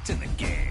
locked in the game.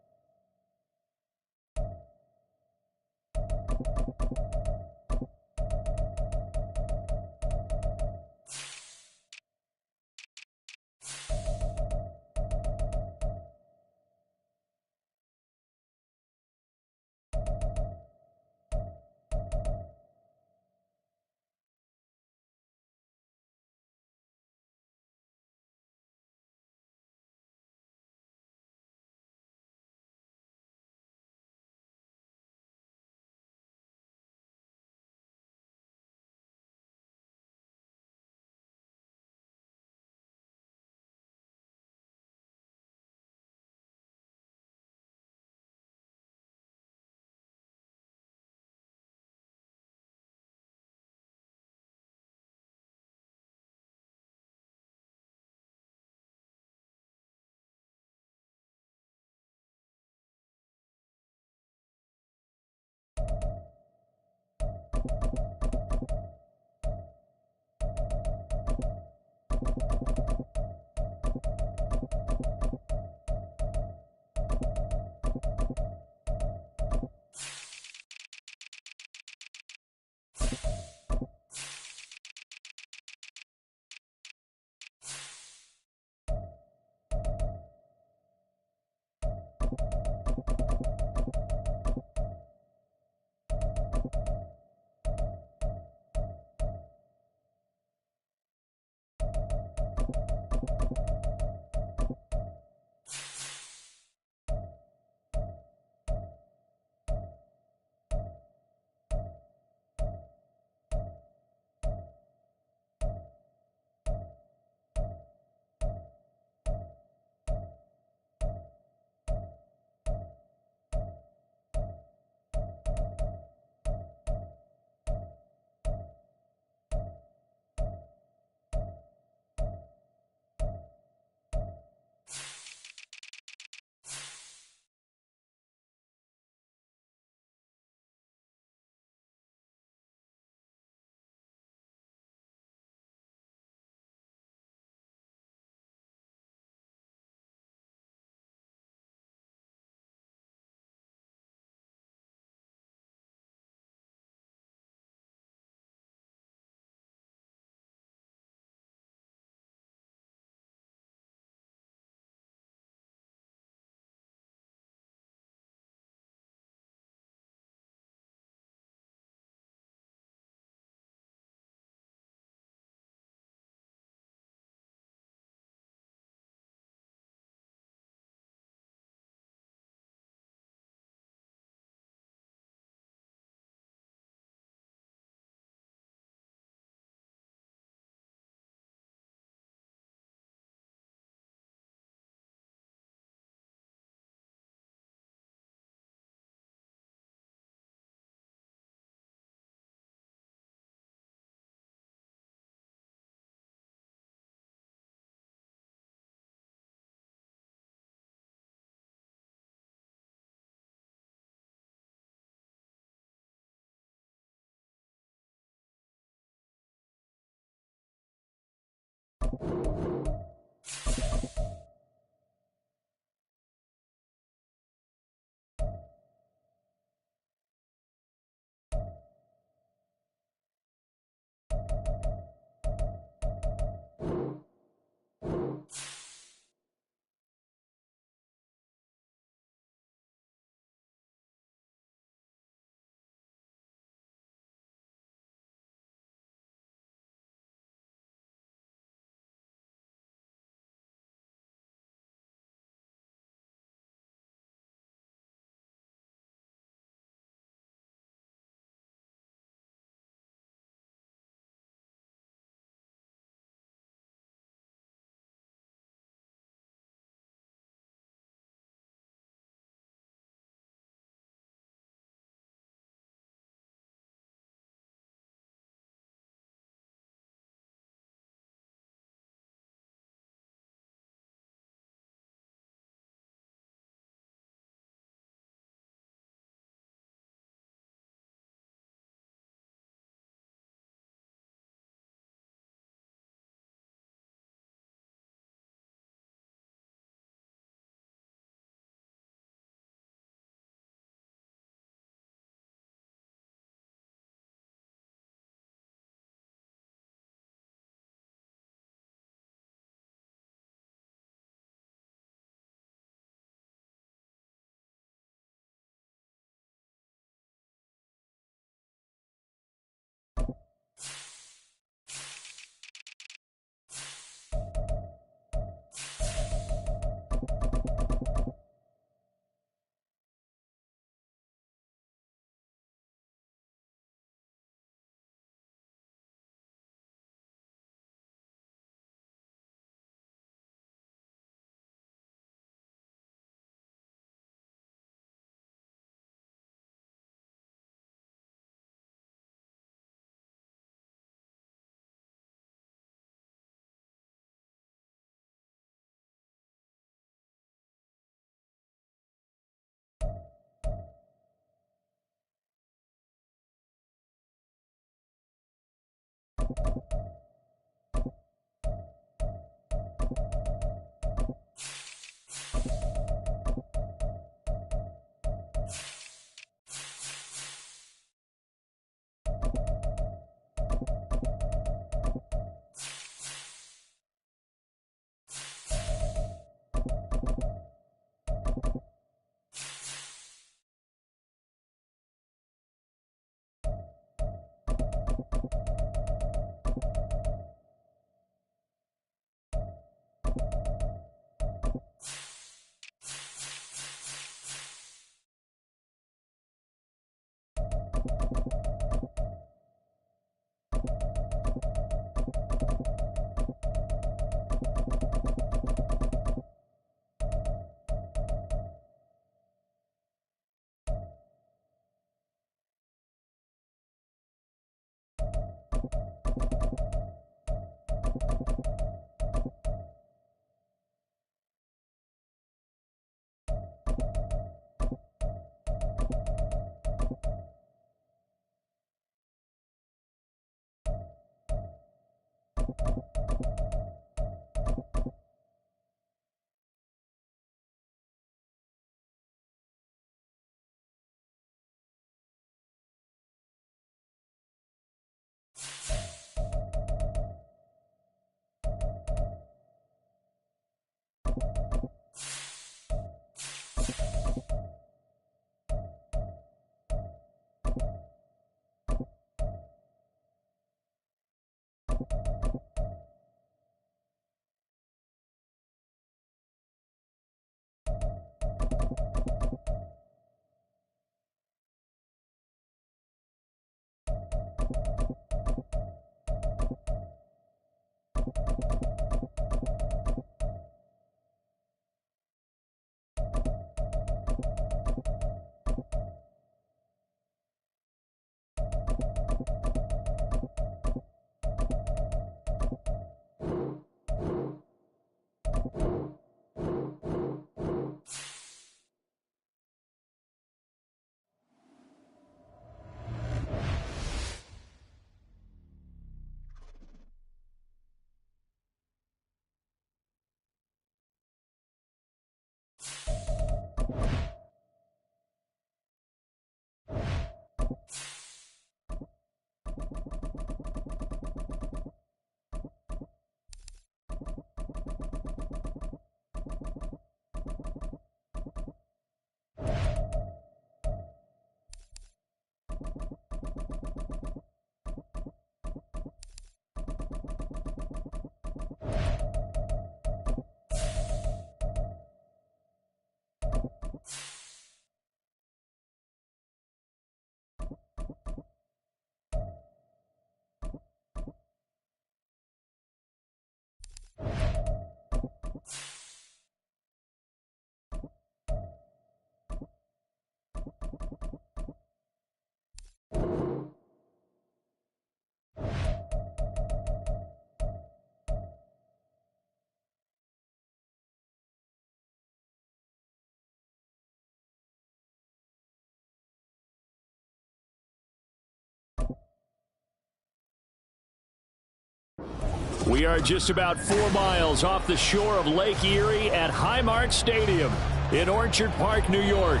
We are just about 4 miles off the shore of Lake Erie at Highmark Stadium in Orchard Park, New York.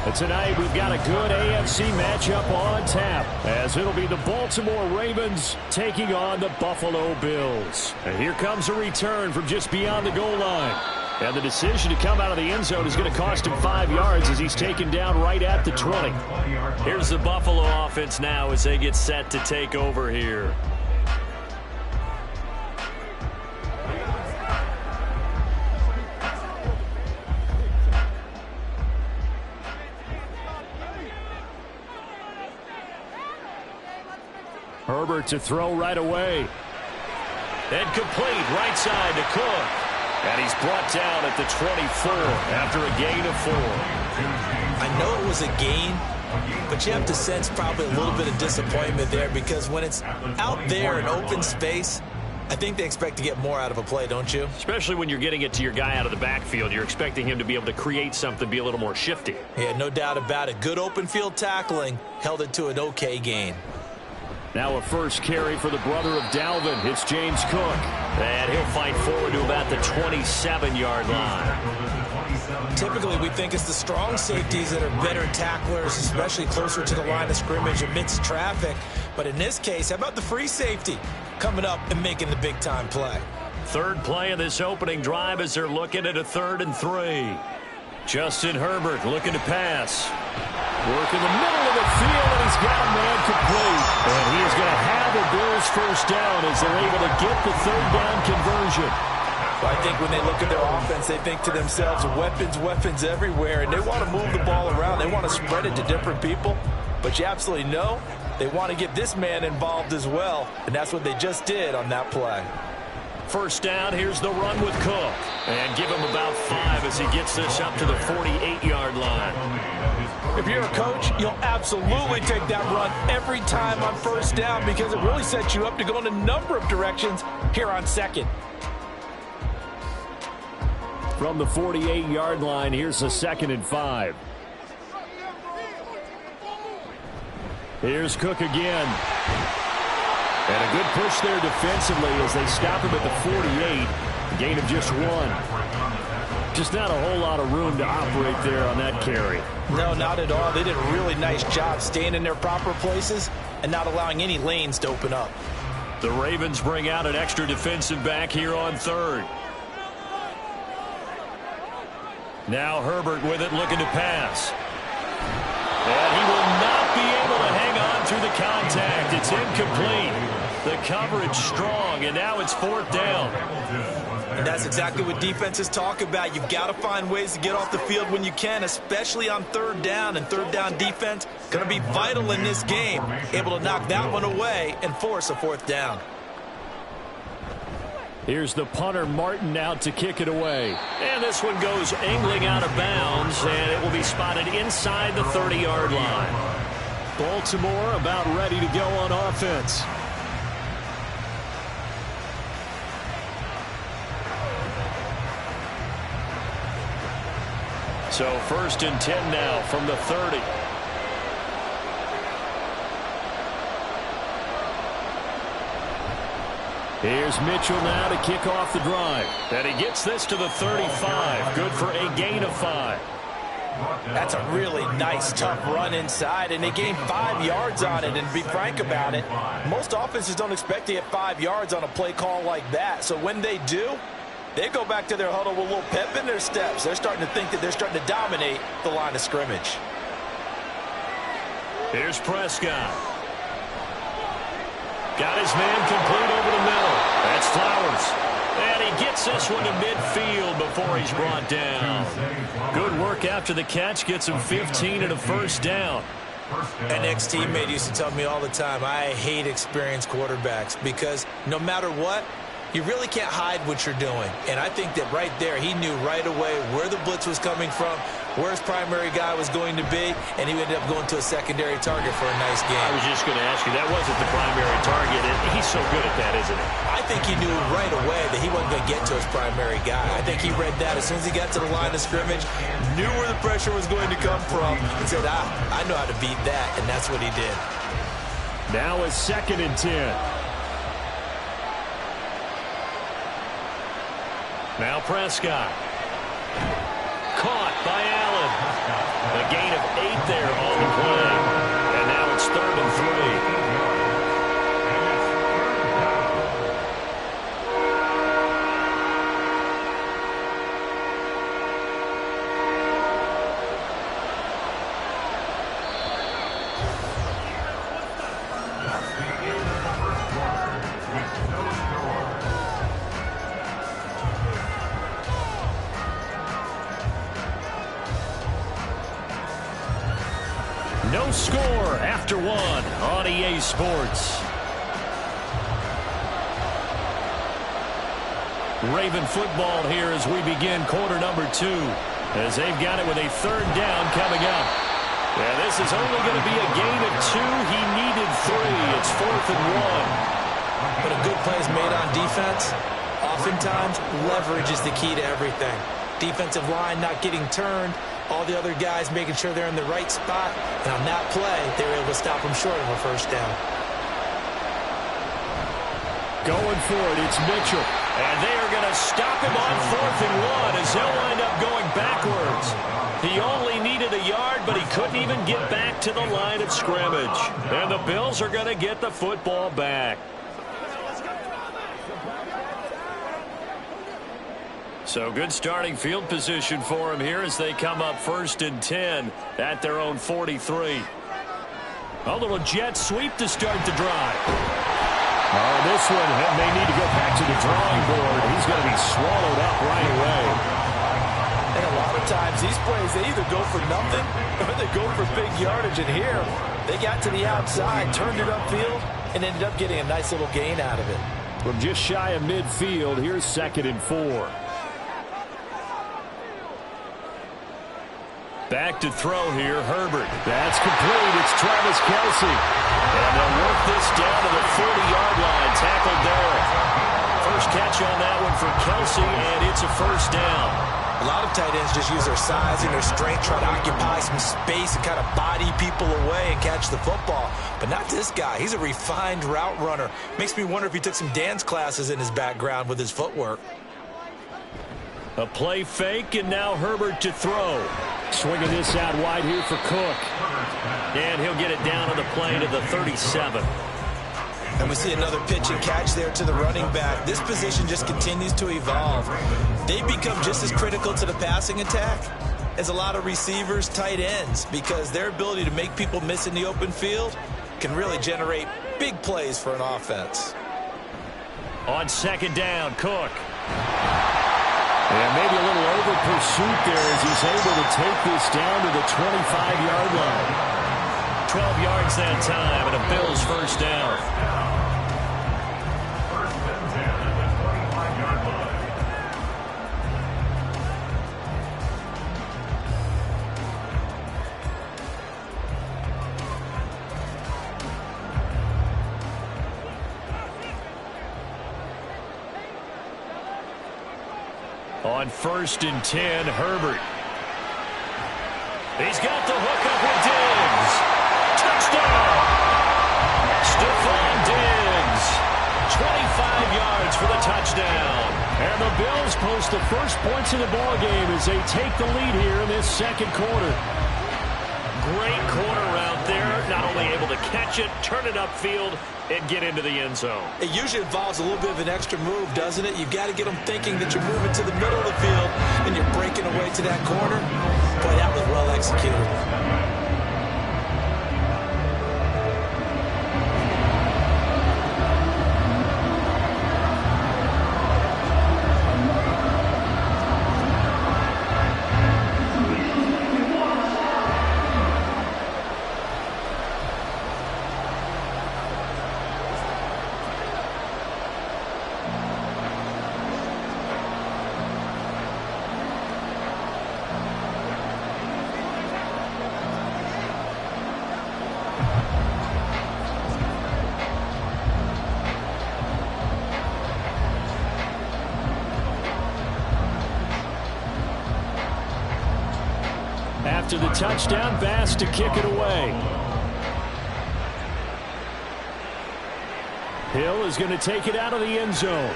And tonight we've got a good AFC matchup on tap, as it'll be the Baltimore Ravens taking on the Buffalo Bills. And here comes a return from just beyond the goal line. And the decision to come out of the end zone is going to cost him 5 yards as he's taken down right at the 20. Here's the Buffalo offense now as they get set to take over here. Herbert to throw right away. And complete right side to Cook. And he's brought down at the 24 after a gain of 4. I know it was a gain, but you have to sense probably a little bit of disappointment there, because when it's out there in open space, I think they expect to get more out of a play, don't you? Especially when you're getting it to your guy out of the backfield. You're expecting him to be able to create something, be a little more shifty. Yeah, no doubt about it. Good open field tackling held it to an okay gain. Now a first carry for the brother of Dalvin. It's James Cook. And he'll fight forward to about the 27-yard line. Typically, we think it's the strong safeties that are better tacklers, especially closer to the line of scrimmage amidst traffic. But in this case, how about the free safety coming up and making the big-time play? Third play of this opening drive as they're looking at a 3rd and 3. Justin Herbert looking to pass. Work in the middle of the field, and he's got a man complete. And he is going to have the Bills first down as they're able to get the 3rd down conversion. Well, I think when they look at their offense, they think to themselves, weapons everywhere, and they want to move the ball around. They want to spread it to different people. But you absolutely know they want to get this man involved as well, and that's what they just did on that play. First down, here's the run with Cook. And give him about 5 as he gets this up to the 48-yard line. If you're a coach, you'll absolutely take that run every time on first down because it really sets you up to go in a number of directions here on second. From the 48-yard line, here's a 2nd and 5. Here's Cook again. And a good push there defensively as they stop him at the 48. A gain of just 1. Just not a whole lot of room to operate there on that carry. No, not at all. They did a really nice job staying in their proper places and not allowing any lanes to open up. The Ravens bring out an extra defensive back here on 3rd. Now Herbert with it, looking to pass. And he will not be able to hang on through the contact. It's incomplete. The coverage strong, and now it's 4th down. And that's exactly what defenses talk about. You've got to find ways to get off the field when you can, especially on 3rd down. And 3rd down defense going to be vital in this game. Able to knock that one away and force a 4th down. Here's the punter, Martin, out to kick it away. And this one goes angling out of bounds, and it will be spotted inside the 30-yard line. Baltimore about ready to go on offense. So 1st and 10 now from the 30. Here's Mitchell now to kick off the drive. And he gets this to the 35. Good for a gain of 5. That's a really nice, tough run inside, and they gained 5 yards on it. And to be frank about it, most offenses don't expect to get 5 yards on a play call like that. So when they do, they go back to their huddle with a little pep in their steps. They're starting to think that they're starting to dominate the line of scrimmage. Here's Prescott. Got his man complete over the middle. That's Flowers. And he gets this one to midfield before he's brought down. Good work after the catch. Gets him 15 and a 1st down. An ex-teammate used to tell me all the time, I hate experienced quarterbacks because no matter what, you really can't hide what you're doing. And I think that right there, he knew right away where the blitz was coming from, where his primary guy was going to be, and he ended up going to a secondary target for a nice game. I was just going to ask you, that wasn't the primary target. He's so good at that, isn't he? I think he knew right away that he wasn't going to get to his primary guy. I think he read that as soon as he got to the line of scrimmage, knew where the pressure was going to come from, and said, I know how to beat that, and that's what he did. Now a 2nd and 10. Now Prescott. Caught by Allen. A gain of 8 there on the play. And now it's 3rd and 3. No score after 1 on EA Sports. Raven football here as we begin quarter number 2. As they've got it with a 3rd down coming up. Yeah, this is only going to be a gain of 2. He needed 3. It's 4th and 1. But a good play is made on defense. Oftentimes, leverage is the key to everything. Defensive line not getting turned. All the other guys making sure they're in the right spot. And on that play, they were able to stop them short of a 1st down. Going for it, it's Mitchell. And they are going to stop him on 4th and 1 as he'll wind up going backwards. He only needed a yard, but he couldn't even get back to the line of scrimmage. And the Bills are going to get the football back. So good starting field position for him here as they come up 1st and 10 at their own 43. A little jet sweep to start the drive. Oh, this one may need to go back to the drawing board. He's going to be swallowed up right away. And a lot of times these plays, they either go for nothing or they go for big yardage. And here, they got to the outside, turned it upfield, and ended up getting a nice little gain out of it. From just shy of midfield, here's 2nd and 4. Back to throw here, Herbert. That's complete. It's Travis Kelce. And they'll work this down to the 40-yard line. Tackled there. First catch on that one for Kelce, and it's a 1st down. A lot of tight ends just use their size and their strength, try to occupy some space and kind of body people away and catch the football. But not this guy. He's a refined route runner. Makes me wonder if he took some dance classes in his background with his footwork. A play fake, and now Herbert to throw. Swinging this out wide here for Cook. And he'll get it down on the play to the 37. And we see another pitch and catch there to the running back. This position just continues to evolve. They become just as critical to the passing attack as a lot of receivers, tight ends, because their ability to make people miss in the open field can really generate big plays for an offense. On 2nd down, Cook. And maybe a little over pursuit there as he's able to take this down to the 25-yard line. 12 yards that time, and a Bills 1st down. On 1st and 10, Herbert. He's got the hook up with Diggs. Touchdown! Stephon Diggs. 25 yards for the touchdown. And the Bills post the first points of the ballgame as they take the lead here in this 2nd quarter. Great corner out there. Not only able to catch it, turn it upfield, and get into the end zone. It usually involves a little bit of an extra move, doesn't it? You've got to get them thinking that you're moving to the middle of the field and you're breaking away to that corner. Boy, that was well executed. After the touchdown, Bass to kick it away. Hill is going to take it out of the end zone.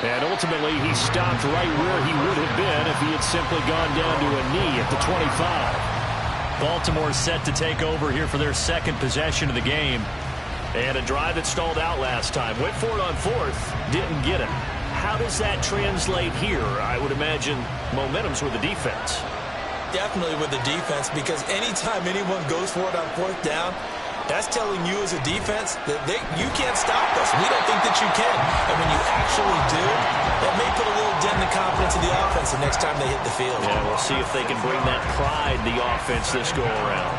And ultimately, he stopped right where he would have been if he had simply gone down to a knee at the 25. Baltimore set to take over here for their 2nd possession of the game. And a drive that stalled out last time. Went for it on 4th, didn't get it. How does that translate here? I would imagine momentum's with the defense. Definitely with the defense, because anytime anyone goes for it on 4th down, that's telling you as a defense that you can't stop us. We don't think that you can. And when you actually do, that may put a little dent in the confidence of the offense the next time they hit the field. Yeah, we'll see if they can bring that pride the offense this go-around.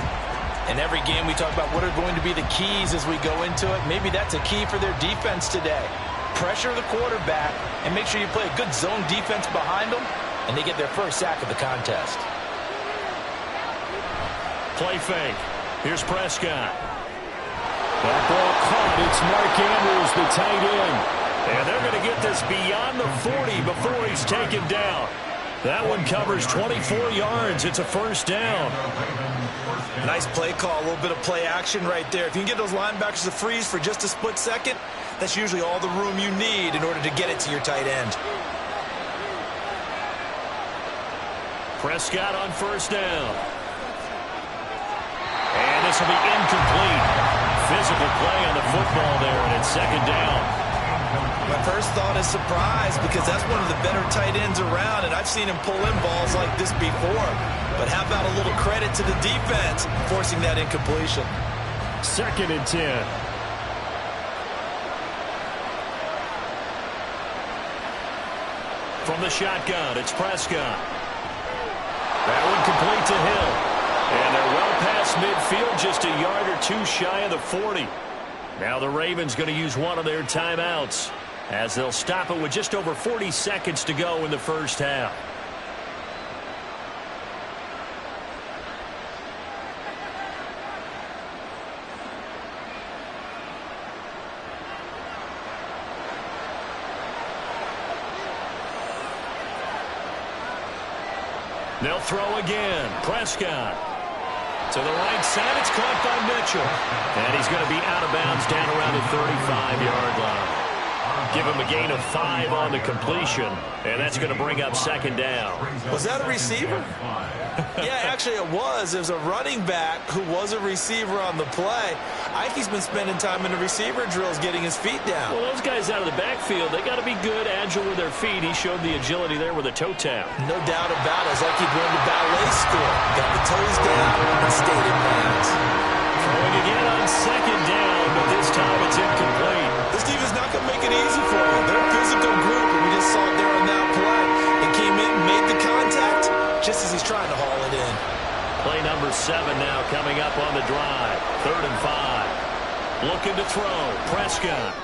In every game we talk about what are going to be the keys as we go into it. Maybe that's a key for their defense today. Pressure the quarterback and make sure you play a good zone defense behind them, and they get their first sack of the contest. Play fake. Here's Prescott. That ball caught. It's Mark Andrews, the tight end. And they're going to get this beyond the 40 before he's taken down. That one covers 24 yards. It's a first down. Nice play call, a little bit of play action right there. If you can get those linebackers to freeze for just a split second, that's usually all the room you need in order to get it to your tight end. Prescott on first down. And this will be incomplete. Physical play on the football there, and it's second down. My first thought is surprise because that's one of the better tight ends around, and I've seen him pull in balls like this before. But how about a little credit to the defense forcing that incompletion? 2nd and 10. From the shotgun, it's Prescott. That one complete to Hill. And they're well past midfield, just a yard or two shy of the 40. Now the Ravens going to use one of their timeouts as they'll stop it with just over 40 seconds to go in the first half. They'll throw again. Prescott. To the right side, it's caught by Mitchell. And he's going to be out of bounds down around the 35-yard line. Give him a gain of 5 on the completion, and that's going to bring up second down. Was that a receiver? Yeah, actually it was. It was a running back who was a receiver on the play. Ike's been spending time in the receiver drills getting his feet down. Well, those guys out of the backfield, they got to be good, agile with their feet. He showed the agility there with a toe tap. No doubt about it. It's like he'd run the ballet school. Got the toes down and stayed in bounds. Throwing again on second down, but this time it's incomplete. This team is not going to make it easy for you. They're a physical group, and we just saw it there on that play. It came in, made the contact, just as he's trying to haul it in. Play number 7 now coming up on the drive. 3rd and 5. Looking to throw. Prescott.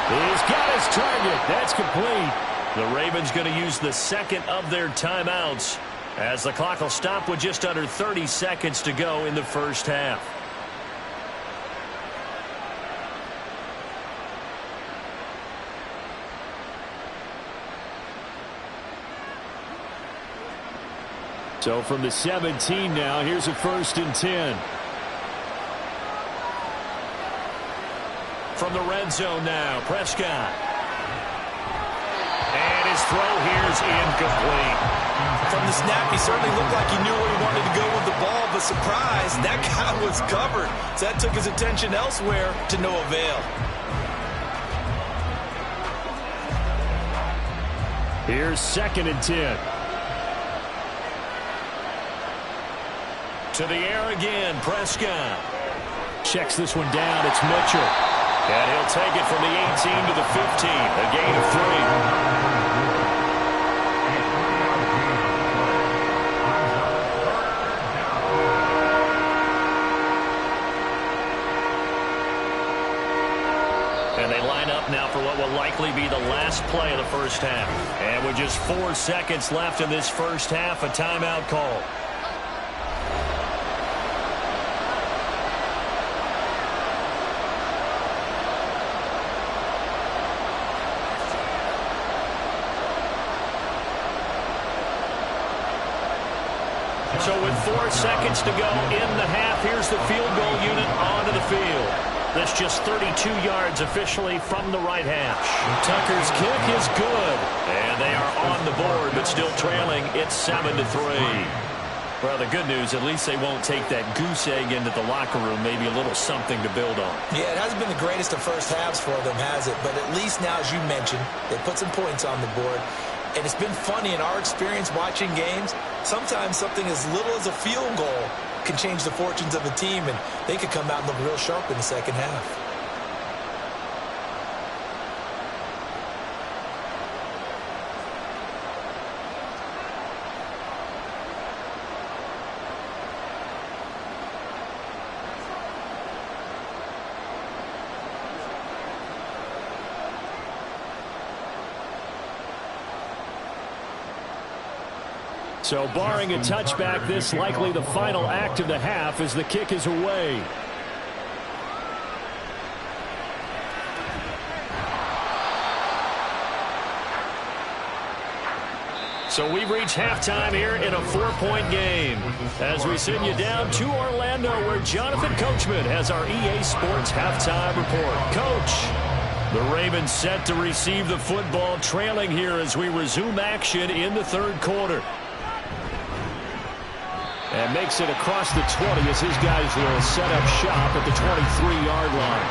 He's got his target. That's complete. The Ravens going to use the second of their timeouts as the clock will stop with just under 30 seconds to go in the first half. So from the 17 now, here's a 1st and 10. From the red zone now, Prescott. And his throw here's incomplete. From the snap, he certainly looked like he knew where he wanted to go with the ball, but surprise, that guy was covered. So that took his attention elsewhere to no avail. Here's 2nd and 10. To the air again, Prescott. Checks this one down. It's Mitchell. And he'll take it from the 18 to the 15. A gain of 3. And they line up now for what will likely be the last play of the first half. And with just 4 seconds left in this first half, a timeout call. So with 4 seconds to go in the half, here's the field goal unit onto the field. That's just 32 yards officially from the right hash. Tucker's kick is good. And they are on the board, but still trailing. It's 7-3. Well, the good news, at least they won't take that goose egg into the locker room. Maybe a little something to build on. Yeah, it hasn't been the greatest of first halves for them, has it? But at least now, as you mentioned, they put some points on the board. And it's been funny in our experience watching games. Sometimes something as little as a field goal can change the fortunes of a team, and they could come out and look real sharp in the second half. So barring a touchback, this likely the final act of the half as the kick is away. So we've reached halftime here in a 4-point game. As we send you down to Orlando, where Jonathan Coachman has our EA Sports halftime report. Coach, the Ravens set to receive the football, trailing here as we resume action in the third quarter. And makes it across the 20 as his guys will set up shop at the 23-yard line.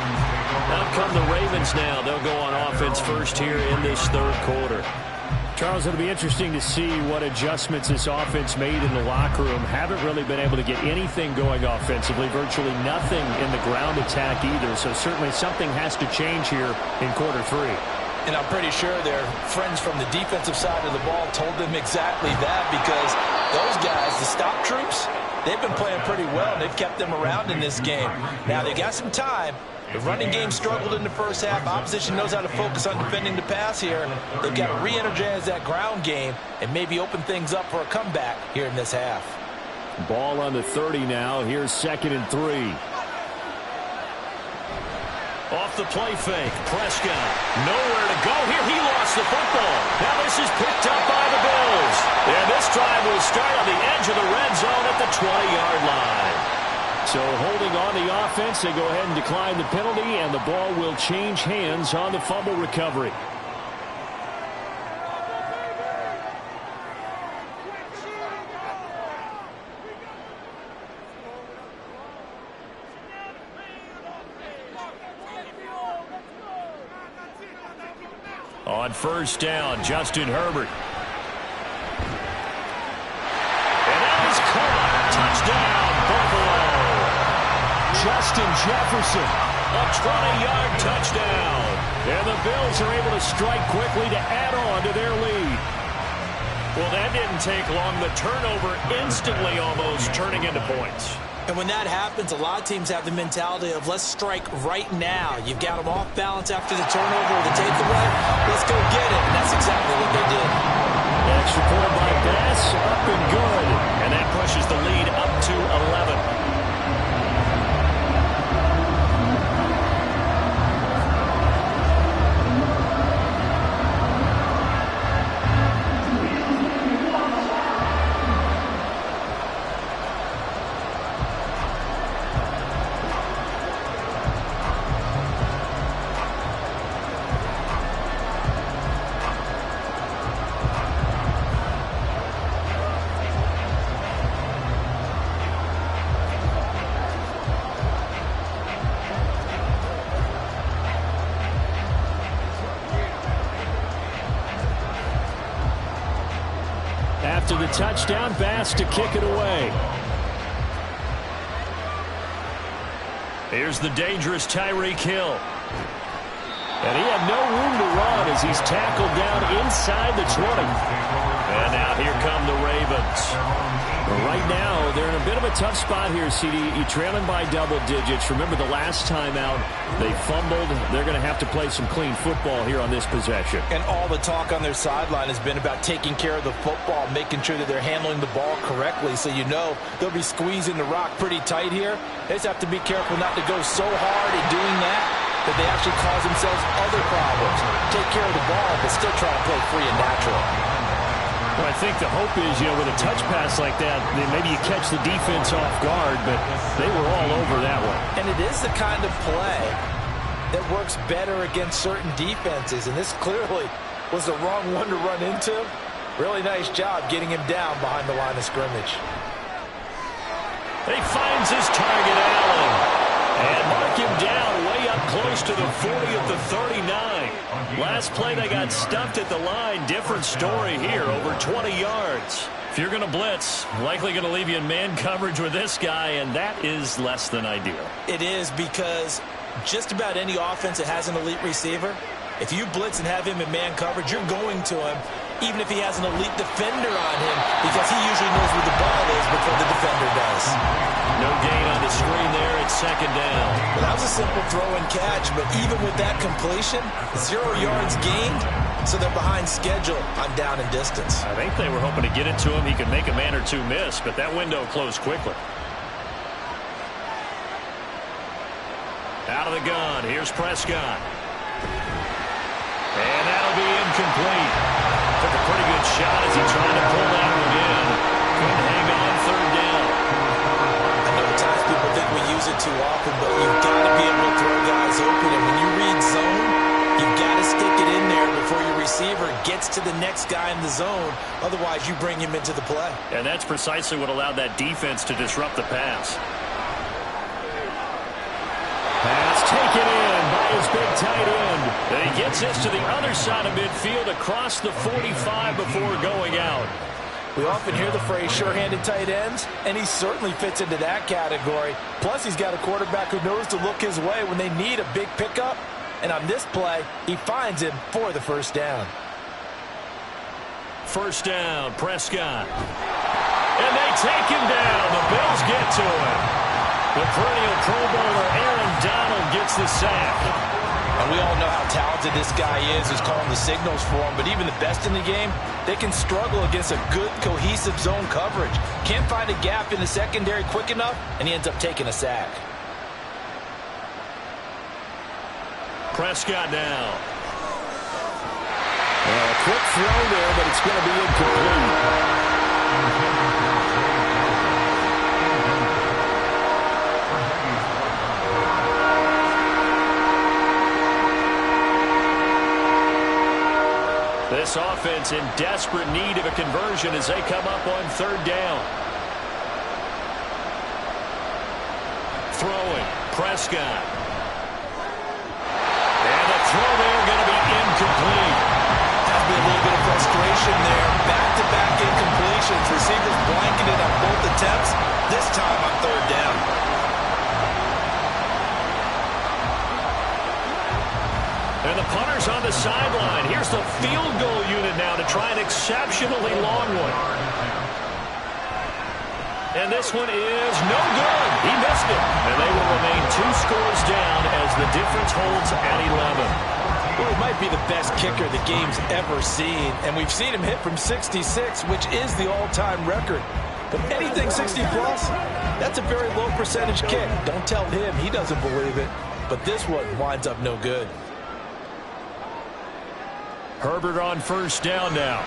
Out come the Ravens now. They'll go on offense first here in this third quarter. Charles, it'll be interesting to see what adjustments this offense made in the locker room. Haven't really been able to get anything going offensively. Virtually nothing in the ground attack either. So certainly something has to change here in quarter three. And I'm pretty sure their friends from the defensive side of the ball told them exactly that, because those guys, the stop troops, they've been playing pretty well, and they've kept them around in this game. Now, they got some time. The running game struggled in the first half. Opposition knows how to focus on defending the pass here. They've got to re-energize that ground game and maybe open things up for a comeback here in this half. Ball on the 30 now. Here's 2nd and 3. Off the play fake, Prescott, nowhere to go here. He lost the football. Now this is picked up by the Bills. And this drive will start on the edge of the red zone at the 20-yard line. So holding on the offense, they go ahead and decline the penalty, and the ball will change hands on the fumble recovery. On first down, Justin Herbert. And that is caught. Touchdown, Buffalo. Justin Jefferson. A 20-yard touchdown. And the Bills are able to strike quickly to add on to their lead. Well, that didn't take long. The turnover instantly almost turning into points. And when that happens, a lot of teams have the mentality of let's strike right now. You've got them off balance after the turnover or the takeaway. Let's go get it. And that's exactly what they did. Extra point by Bass, up and good. And that pushes the lead up to 11. After the touchdown, Bass to kick it away. Here's the dangerous Tyreek Hill. And he had no room to run as he's tackled down inside the 20. And now here come the Ravens. Right now, they're in a bit of a tough spot here, CD. You're trailing by double digits. Remember the last time out, they fumbled. They're going to have to play some clean football here on this possession. And all the talk on their sideline has been about taking care of the football, making sure that they're handling the ball correctly. So you know they'll be squeezing the rock pretty tight here. They just have to be careful not to go so hard in doing that they actually cause themselves other problems. Take care of the ball, but still try to play free and natural. Well, I think the hope is, with a touch pass like that, then maybe you catch the defense off guard, but they were all over that one. And it is the kind of play that works better against certain defenses, and this clearly was the wrong one to run into. Really nice job getting him down behind the line of scrimmage. He finds his target, Allen. And mark him down way up close to the 40 at the 39. Last play, they got stuffed at the line. Different story here, over 20 yards. If you're going to blitz, likely going to leave you in man coverage with this guy, and that is less than ideal. It is, because just about any offense that has an elite receiver, if you blitz and have him in man coverage, you're going to him, even if he has an elite defender on him, because he usually knows where the ball is before the defender does. No gain on the screen there. It's 2nd down. Well, that was a simple throw and catch, but even with that completion, 0 yards gained, so they're behind schedule on down and distance. I think they were hoping to get it to him. He could make a man or two miss, but that window closed quickly. Out of the gun. Here's Prescott. And that'll be incomplete. took a pretty good shot as he tried to pull that one in. Couldn't hang on third down. I know at times people think we use it too often, but you've got to be able to throw guys open. And when you read zone, you've got to stick it in there before your receiver gets to the next guy in the zone. Otherwise, you bring him into the play. And that's precisely what allowed that defense to disrupt the pass. Pass taken in by his big tight end. And he gets this to the other side of midfield across the 45 before going out. We often hear the phrase sure-handed tight ends, and he certainly fits into that category. Plus, he's got a quarterback who knows to look his way when they need a big pickup. And on this play, he finds him for the first down. First down, Prescott. And they take him down. The Bills get to him. The perennial Pro Bowler Aaron Donald gets the sack. And we all know how talented this guy is who's calling the signals for him. But even the best in the game, they can struggle against a good, cohesive zone coverage. Can't find a gap in the secondary quick enough, and he ends up taking a sack. Prescott now. A quick throw there, but it's going to be incomplete. This offense in desperate need of a conversion as they come up on third down. Throwing, Prescott. And the throw there going to be incomplete. Has been a little bit of frustration there. Back-to-back incompletions. Receivers blanketed on both attempts. This time on third down. And the punter's on the sideline. Here's the field goal unit now to try an exceptionally long one. And this one is no good. He missed it. And they will remain 2 scores down as the difference holds at 11. Well, he might be the best kicker the game's ever seen. And we've seen him hit from 66, which is the all-time record. But anything 60-plus, that's a very low percentage kick. Don't tell him he doesn't believe it. But this one winds up no good. Herbert on first down now.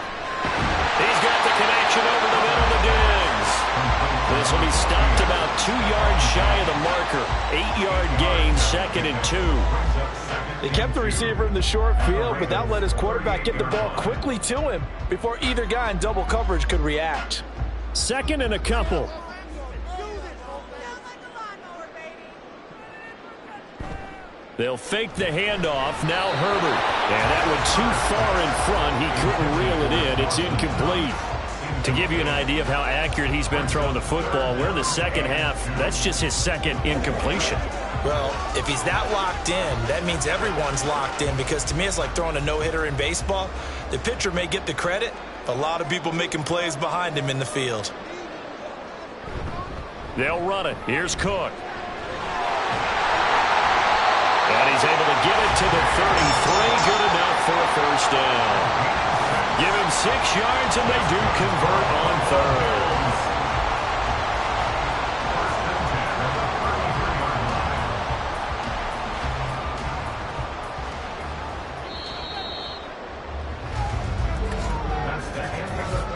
He's got the connection over the middle to Diggs. This will be stopped about 2 yards shy of the marker. 8-yard gain, 2nd and 2. They kept the receiver in the short field, but that let his quarterback get the ball quickly to him before either guy in double coverage could react. 2nd and a couple. They'll fake the handoff. Now Herbert. And that one too far in front. He couldn't reel it in. It's incomplete. To give you an idea of how accurate he's been throwing the football, we're in the second half. That's just his 2nd incompletion. Well, if he's that locked in, that means everyone's locked in, because to me it's like throwing a no-hitter in baseball. The pitcher may get the credit, but a lot of people making plays behind him in the field. They'll run it. Here's Cook. And he's able to get it to the 33. Good enough for a first down. Give him 6 yards, and they do convert on third.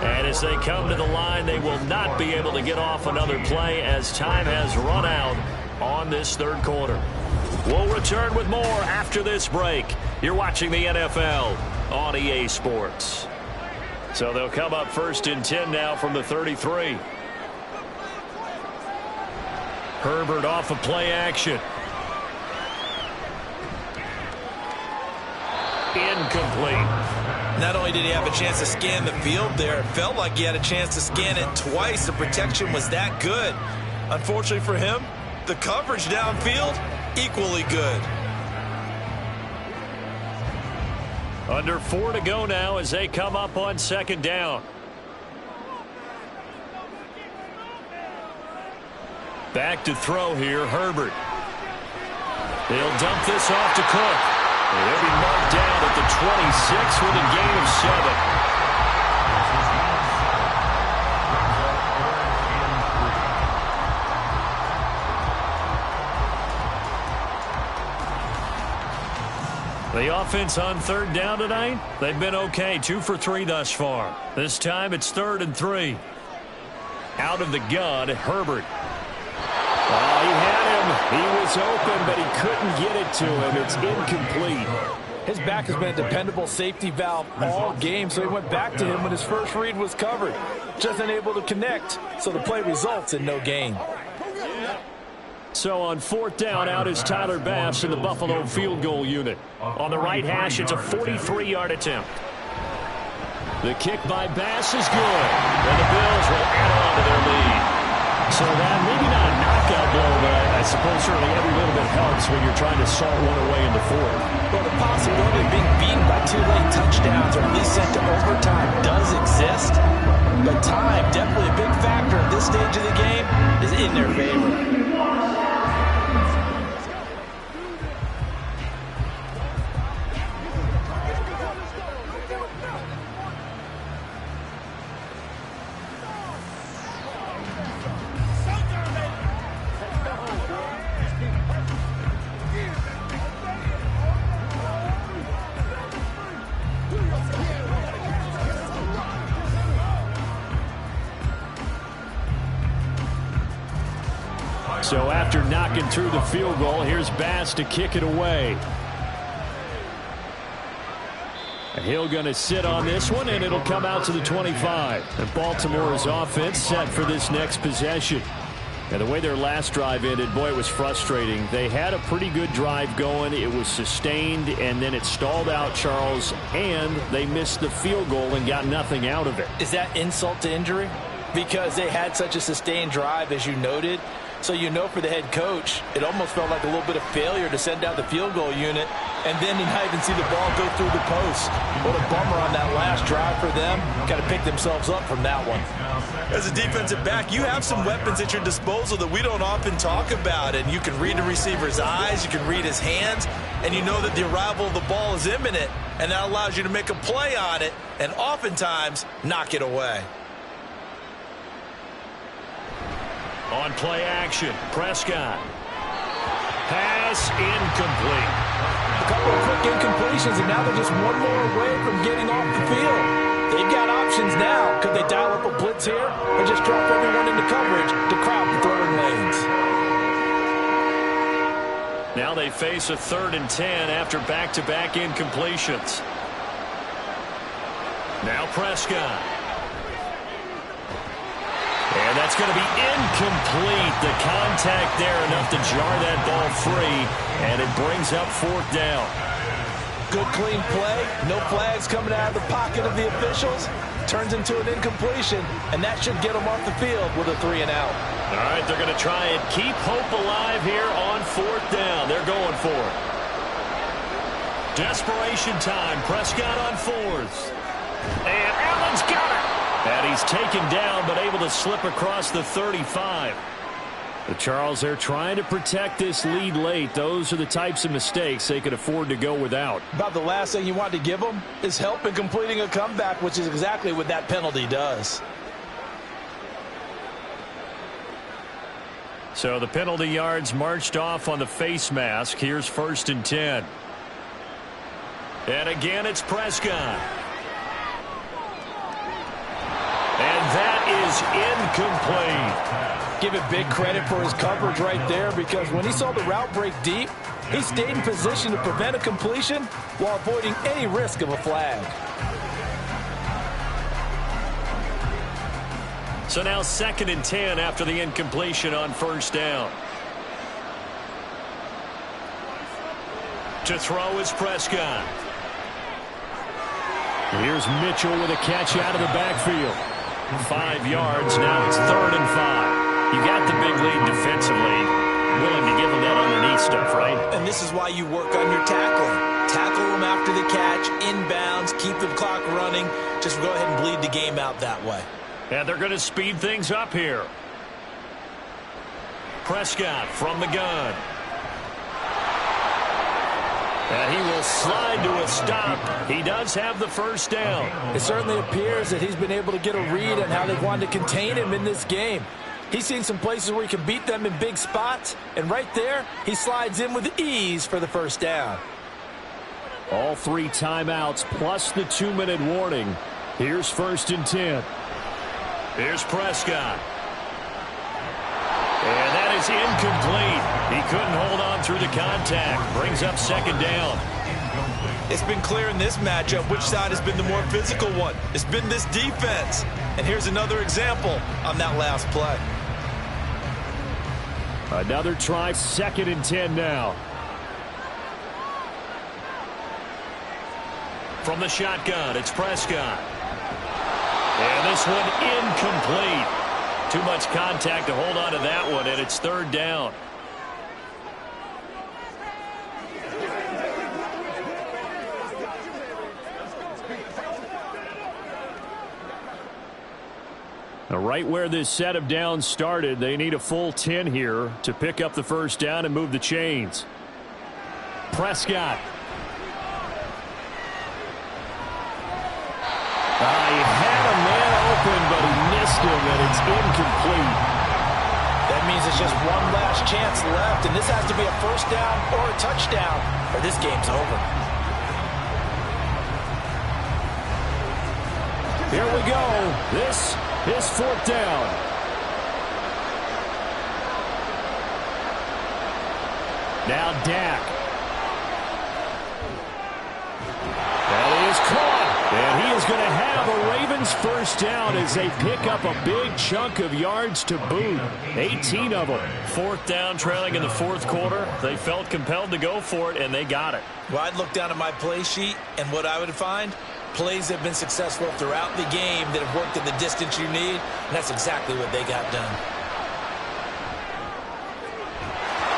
And as they come to the line, they will not be able to get off another play as time has run out on this third quarter. We'll return with more after this break. You're watching the NFL on EA Sports. So they'll come up 1st and 10 now from the 33. Herbert off of play action. Incomplete. Not only did he have a chance to scan the field there, it felt like he had a chance to scan it twice. The protection was that good. Unfortunately for him, the coverage downfield, equally good. Under 4 to go now as they come up on 2nd down. Back to throw here, Herbert. They'll dump this off to Cook. And he'll be marked down at the 26 with a gain of 7. The offense on third down tonight, they've been okay, 2 for 3 thus far. This time it's 3rd and 3. Out of the gun, Herbert. Oh, he had him. He was open, but he couldn't get it to him. It's incomplete. His back has been a dependable safety valve all game, so he went back to him when his first read was covered. Just unable to connect, so the play results in no gain. So on 4th down, out is Tyler Bass in the Buffalo field goal unit. On the right hash, it's a 43-yard attempt. The kick by Bass is good, and the Bills will add on to their lead. So that maybe not a knockout blow, but I suppose certainly every little bit helps when you're trying to salt one away in the 4th. Well, the possibility of being beaten by 2 late touchdowns or at least sent to overtime does exist, but time, definitely a big factor at this stage of the game, is in their favor. So after knocking through the field goal, here's Bass to kick it away. Hill going to sit on this one, and it'll come out to the 25. And Baltimore's offense set for this next possession. And the way their last drive ended, boy, it was frustrating. They had a pretty good drive going. It was sustained, and then it stalled out, Charles, and they missed the field goal and got nothing out of it. Is that insult to injury? Because they had such a sustained drive, as you noted. So you know for the head coach, it almost felt like a little bit of failure to send out the field goal unit and then to not even see the ball go through the post. What a bummer on that last drive for them. Got to pick themselves up from that one. As a defensive back, you have some weapons at your disposal that we don't often talk about, and you can read the receiver's eyes, you can read his hands, and you know that the arrival of the ball is imminent, and that allows you to make a play on it and oftentimes knock it away. On play action, Prescott. Pass incomplete. A couple of quick incompletions, and now they're just one more away from getting off the field. They've got options now. Could they dial up a blitz here or just drop everyone into coverage to crowd the throwing lanes? Now they face a 3rd and 10 after back-to-back incompletions. Now Prescott. And that's going to be incomplete. The contact there enough to jar that ball free, and it brings up 4th down. Good clean play. No flags coming out of the pocket of the officials. Turns into an incompletion, and that should get them off the field with a 3 and out. All right, they're going to try and keep hope alive here on 4th down. They're going for it. Desperation time. Prescott on 4th. And Allen's got it. And he's taken down, but able to slip across the 35. The Charles, they're trying to protect this lead late. Those are the types of mistakes they could afford to go without. About the last thing you want to give them is help in completing a comeback, which is exactly what that penalty does. So the penalty yards marched off on the face mask. Here's 1st and 10. And again, it's Prescott. And that is incomplete. Give it big credit for his coverage right there, because when he saw the route break deep, he stayed in position to prevent a completion while avoiding any risk of a flag. So now 2nd and 10 after the incompletion on 1st down. To throw is Prescott. Here's Mitchell with a catch out of the backfield. 5 yards. Now it's 3rd and 5. You got the big lead defensively. Willing to give them that underneath stuff, right? And this is why you work on your tackling. Tackle them after the catch, inbounds, keep the clock running. Just go ahead and bleed the game out that way. And they're going to speed things up here. Prescott from the gun. And he will slide to a stop. He does have the 1st down. It certainly appears that he's been able to get a read on how they've wanted to contain him in this game. He's seen some places where he can beat them in big spots, and right there, he slides in with ease for the 1st down. All 3 timeouts plus the 2-minute warning. Here's 1st and 10. Here's Prescott. And that is incomplete. He couldn't hold on through the contact. Brings up 2nd down. It's been clear in this matchup which side has been the more physical one. It's been this defense. And here's another example on that last play. Another try, 2nd and 10 now. From the shotgun, it's Prescott. And this one incomplete. Too much contact to hold on to that one, and it's 3rd down. Now, right where this set of downs started, they need a full 10 here to pick up the 1st down and move the chains. Prescott. He had a man open, but he missed him, and it's incomplete. That means it's just one last chance left, and this has to be a 1st down or a touchdown, or this game's over. Here we go. This is 4th down. Now Dak. That is caught. And he is going to have a Ravens 1st down as they pick up a big chunk of yards to boot. 18 of them. 4th down, trailing in the 4th quarter. They felt compelled to go for it, and they got it. Well, I'd look down at my play sheet, and what I would find, plays have been successful throughout the game that have worked in the distance you need, and that's exactly what they got done.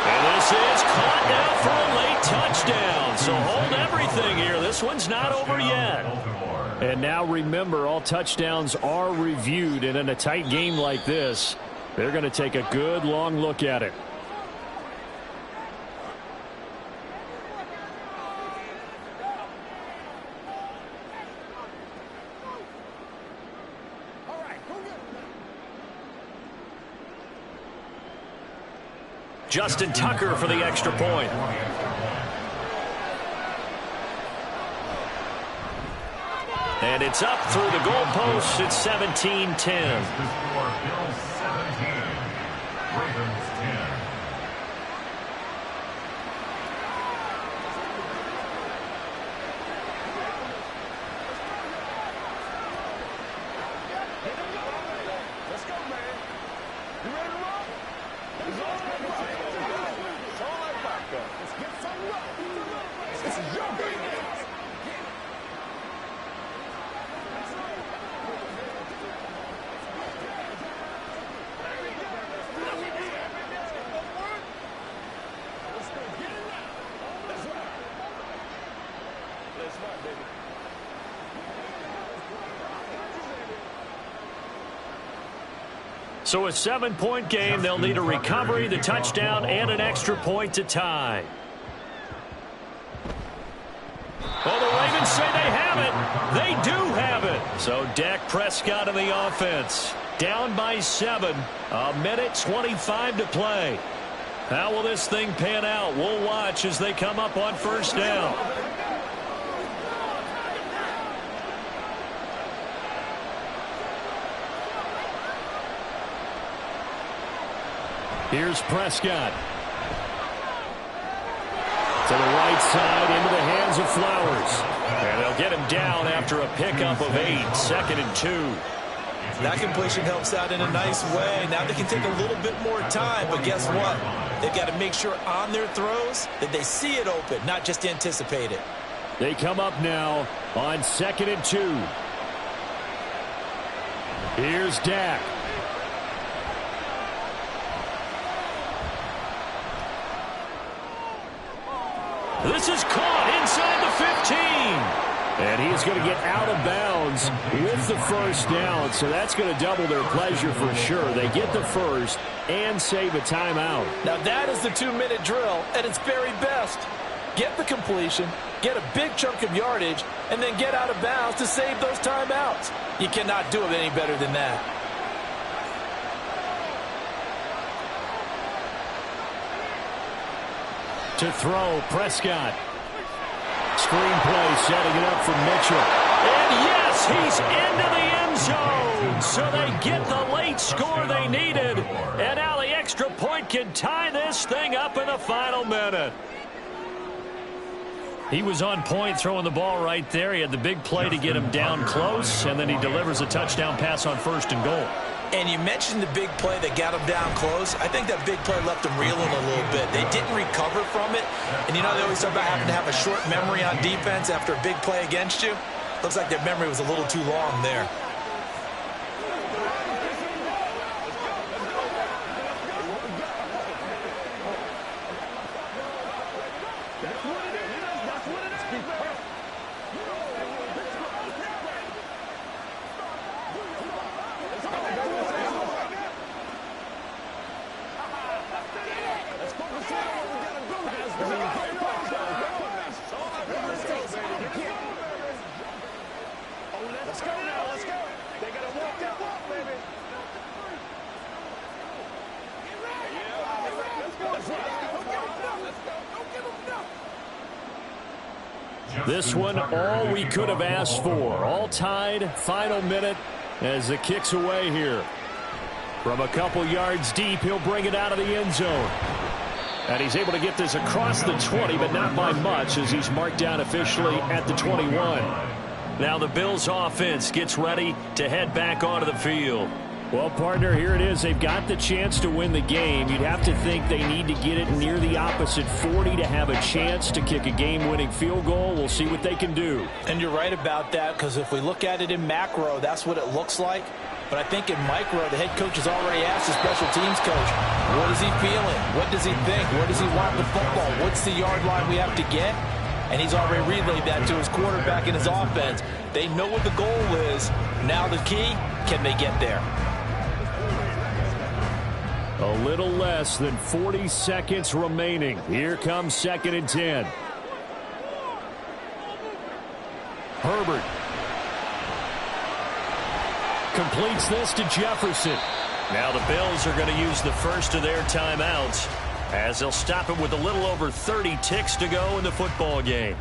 And this is caught now for a late touchdown. So hold everything here. This one's not over yet. And now remember, all touchdowns are reviewed, and in a tight game like this, they're going to take a good long look at it. Justin Tucker for the extra point. And it's up through the goalposts. It's 17-10. So a 7-point game. They'll need a recovery, the touchdown, and an extra point to tie. Well, the Ravens say they have it. They do have it. So Dak Prescott in the offense. Down by 7. 1:25 to play. How will this thing pan out? We'll watch as they come up on 1st down. Here's Prescott. To the right side, into the hands of Flowers. And they'll get him down after a pickup of 8. 2nd and 2. That completion helps out in a nice way. Now they can take a little bit more time, but guess what? They've got to make sure on their throws that they see it open, not just anticipate it. They come up now on 2nd and 2. Here's Dak. This is caught inside the 15. And he's going to get out of bounds with the 1st down. So that's going to double their pleasure for sure. They get the 1st and save a timeout. Now that is the 2-minute drill at its very best. Get the completion, get a big chunk of yardage, and then get out of bounds to save those timeouts. You cannot do it any better than that. To throw, Prescott. screenplay setting it up for Mitchell. And yes, he's into the end zone. So they get the late score they needed. And now the extra point can tie this thing up in the final minute. He was on point throwing the ball right there. He had the big play to get him down close, and then he delivers a touchdown pass on 1st and goal. And you mentioned the big play that got him down close. I think that big play left him reeling a little bit. They didn't recover from it. And you know they always talk about having to have a short memory on defense after a big play against you. Looks like their memory was a little too long there. This one, all we could have asked for. All tied, final minute as it kicks away here. From a couple yards deep, he'll bring it out of the end zone. And he's able to get this across the 20, but not by much as he's marked down officially at the 21. Now the Bills offense gets ready to head back onto the field. Well, partner, here it is. They've got the chance to win the game. You'd have to think they need to get it near the opposite 40 to have a chance to kick a game-winning field goal. We'll see what they can do. And you're right about that, because if we look at it in macro, that's what it looks like. But I think in micro, the head coach has already asked the special teams coach, what is he feeling? What does he think? Where does he want the football? What's the yard line we have to get? And he's already relayed that to his quarterback and his offense. They know what the goal is. Now the key, can they get there? A little less than 40 seconds remaining. Here comes 2nd and 10. Herbert completes this to Jefferson. Now the Bills are going to use the first of their timeouts as they'll stop it with a little over 30 ticks to go in the football game.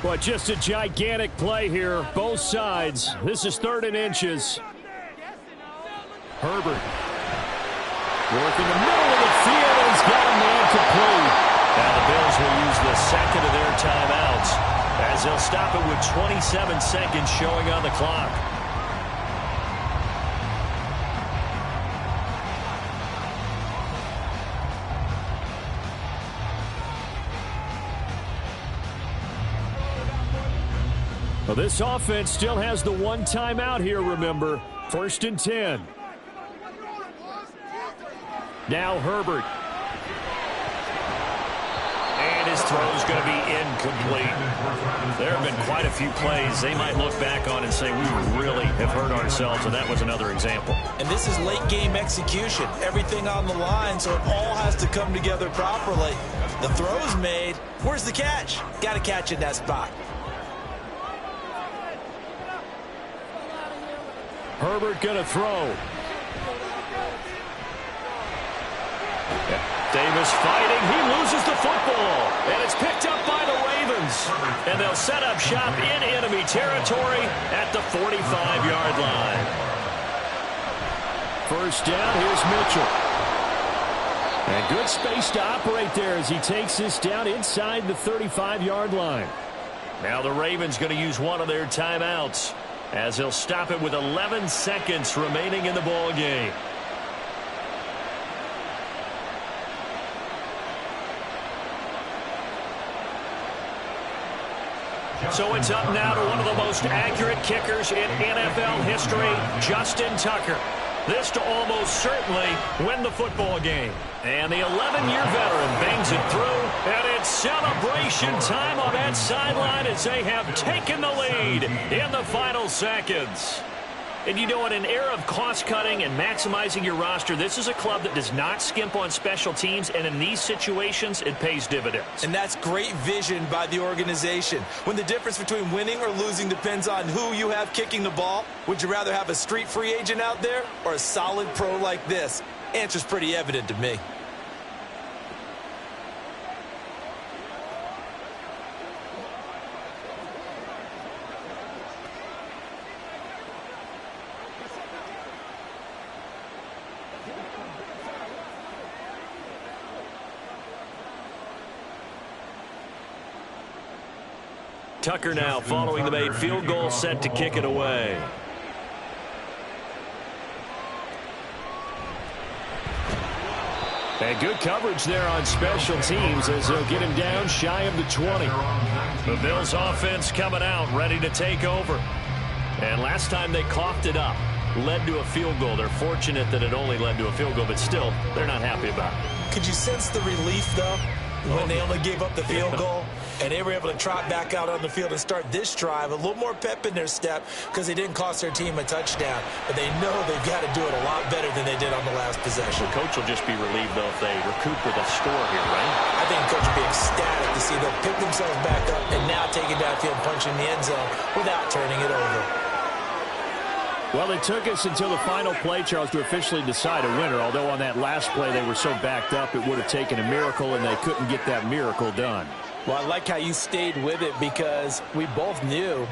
But just a gigantic play here, both sides. This is 3rd and inches. Herbert working the middle of the field, and he's got a man complete. Now the Bills will use the second of their timeouts as they'll stop it with 27 seconds showing on the clock. Well, this offense still has the one timeout here, remember. 1st and 10. Now Herbert. And his throw's going to be incomplete. There have been quite a few plays they might look back on and say, we really have hurt ourselves, and that was another example. And this is late game execution. Everything on the line, so it all has to come together properly. The throw's made. Where's the catch? Got to catch in that spot. Herbert going to throw. Davis fighting. He loses the football. And it's picked up by the Ravens. And they'll set up shop in enemy territory at the 45-yard line. 1st down, here's Mitchell. And good space to operate there as he takes this down inside the 35-yard line. Now the Ravens going to use one of their timeouts as they'll stop it with 11 seconds remaining in the ball game. So it's up now to one of the most accurate kickers in NFL history, Justin Tucker. This to almost certainly win the football game. And the 11-year veteran bangs it through, and it's celebration time on that sideline as they have taken the lead in the final seconds. And you know, in an era of cost-cutting and maximizing your roster, this is a club that does not skimp on special teams, and in these situations, it pays dividends. And that's great vision by the organization. When the difference between winning or losing depends on who you have kicking the ball, would you rather have a street free agent out there or a solid pro like this? Answer's pretty evident to me. Tucker now following the made field goal, set to kick it away. And good coverage there on special teams as they'll get him down shy of the 20. The Bills offense coming out, ready to take over. And last time they coughed it up, led to a field goal. They're fortunate that it only led to a field goal, but still, they're not happy about it. Could you sense the relief, though, when they only gave up the field goal? And they were able to trot back out on the field and start this drive. A little more pep in their step because they didn't cost their team a touchdown. But they know they've got to do it a lot better than they did on the last possession. The coach will just be relieved, though, if they recoup with a score here, right? I think the coach will be ecstatic to see them pick themselves back up and now take it downfield, punching the end zone without turning it over. Well, it took us until the final play, Charles, to officially decide a winner. Although on that last play they were so backed up, it would have taken a miracle, and they couldn't get that miracle done. Well, I like how you stayed with it because we both knew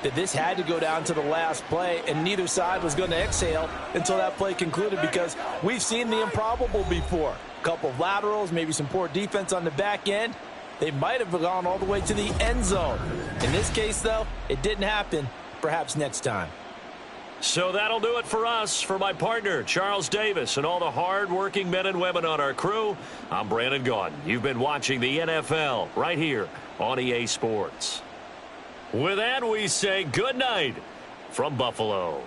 that this had to go down to the last play, and neither side was going to exhale until that play concluded because we've seen the improbable before. A couple of laterals, maybe some poor defense on the back end. They might have gone all the way to the end zone. In this case, though, it didn't happen. Perhaps next time. So that'll do it for us. For my partner, Charles Davis, and all the hard-working men and women on our crew, I'm Brandon Gaudin. You've been watching the NFL right here on EA Sports. With that, we say good night from Buffalo.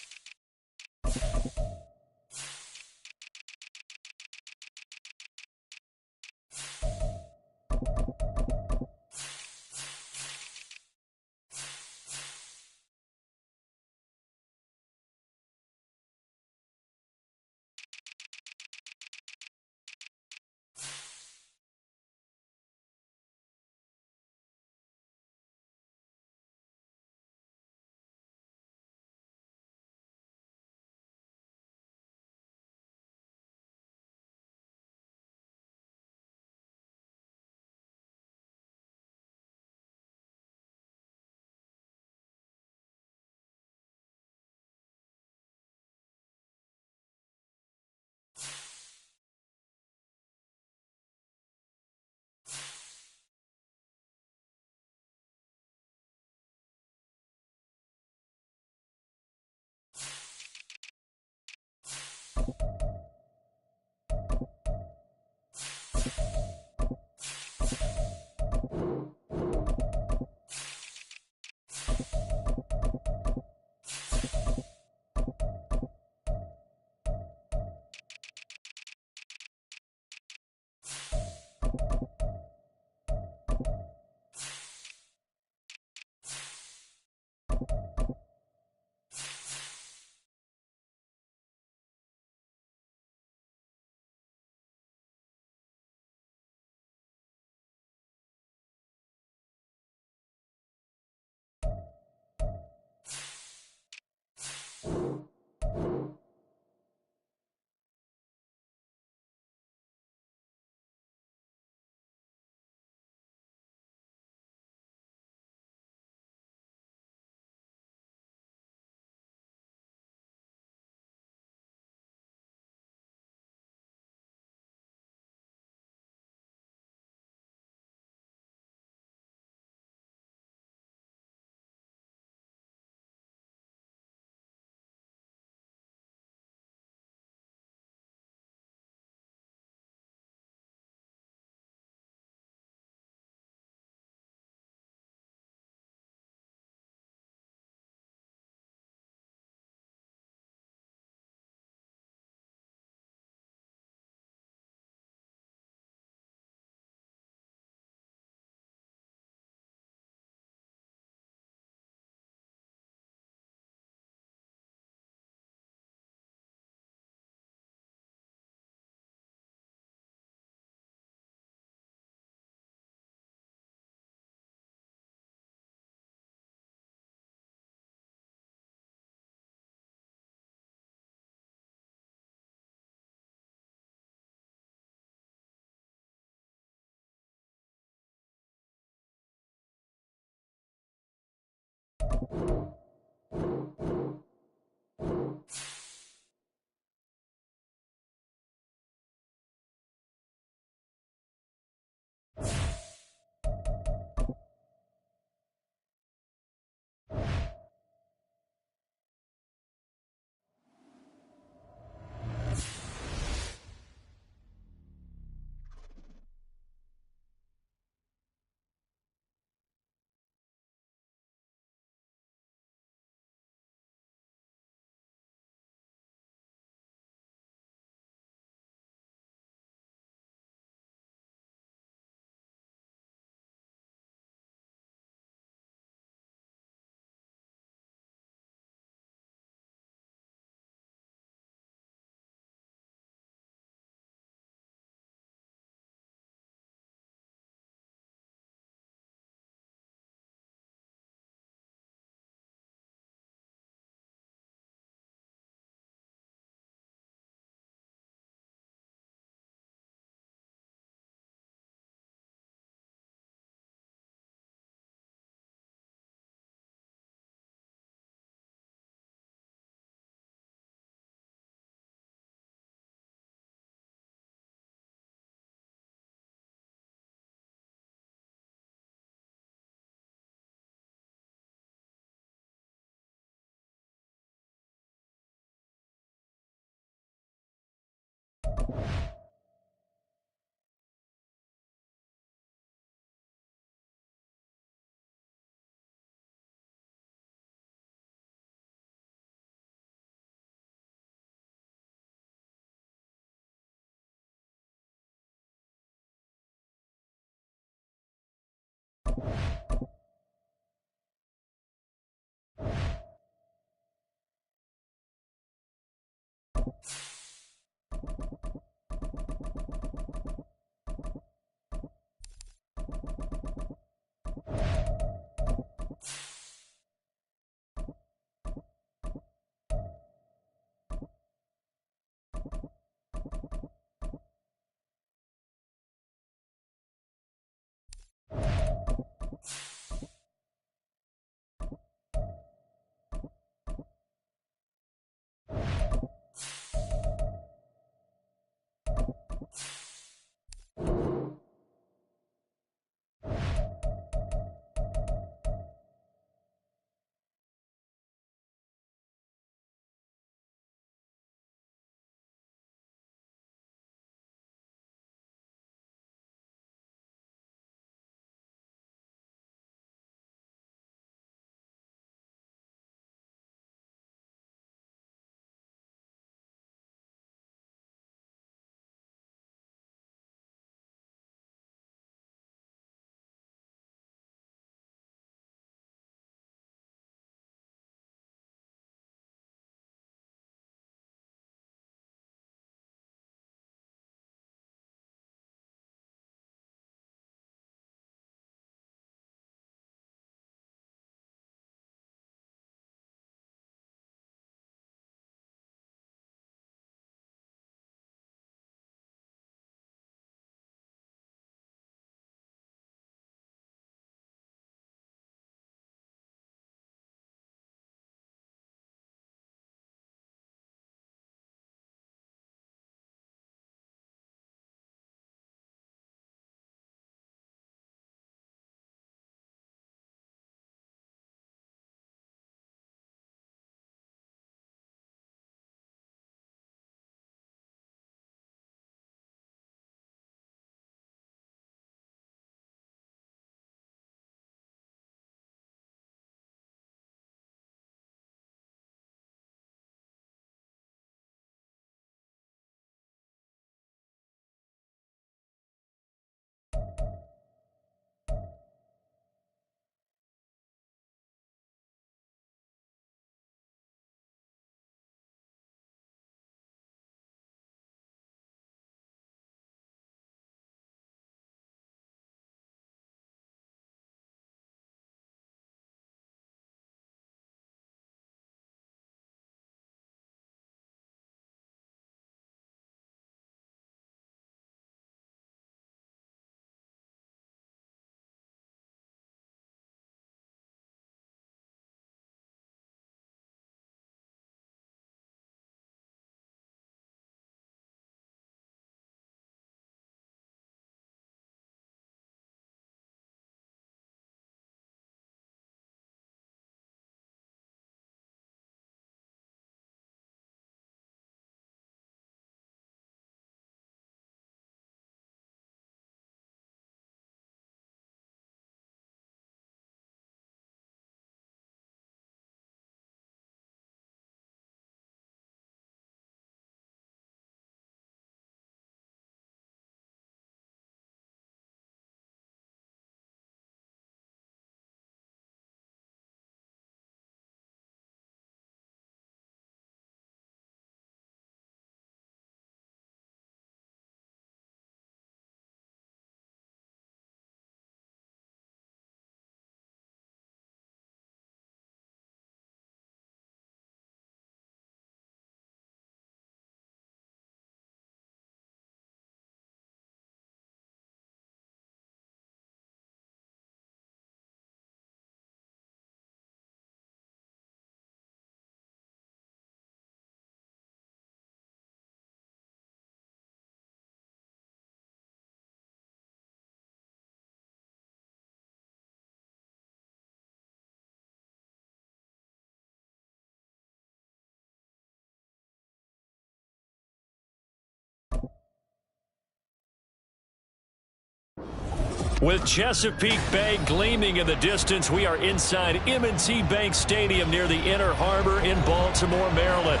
With Chesapeake Bay gleaming in the distance, we are inside M&T Bank Stadium near the Inner Harbor in Baltimore, Maryland.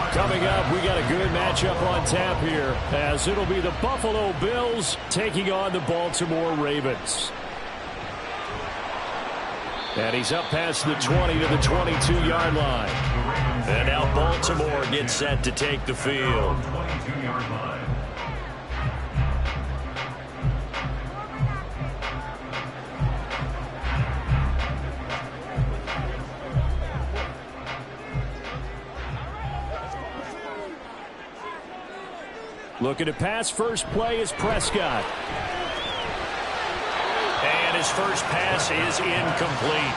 Coming up, we got a good matchup on tap here, as it'll be the Buffalo Bills taking on the Baltimore Ravens. And he's up past the 20 to the 22-yard line. And now Baltimore gets set to take the field. Looking to pass. First play is Prescott. And his first pass is incomplete.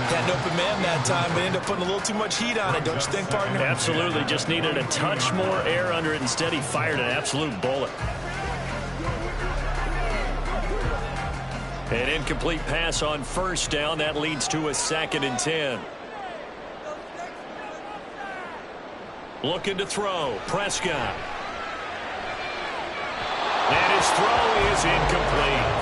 Had an open man that time, but ended up putting a little too much heat on it, don't you think, partner? Absolutely. Just needed a touch more air under it. Instead, he fired an absolute bullet. An incomplete pass on first down. That leads to a 2nd and 10. Looking to throw. Prescott. And his throw is incomplete.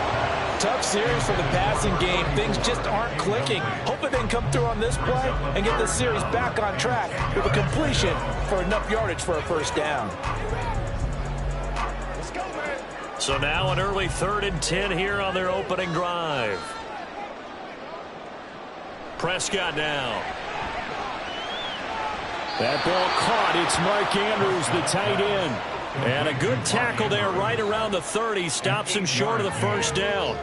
Tough series for the passing game. Things just aren't clicking. Hoping they can come through on this play and get this series back on track with a completion for enough yardage for a first down. So now an early 3rd and 10 here on their opening drive. Prescott now. That ball caught. It's Mark Andrews, the tight end. And a good tackle there right around the 30. Stops him short of the first down.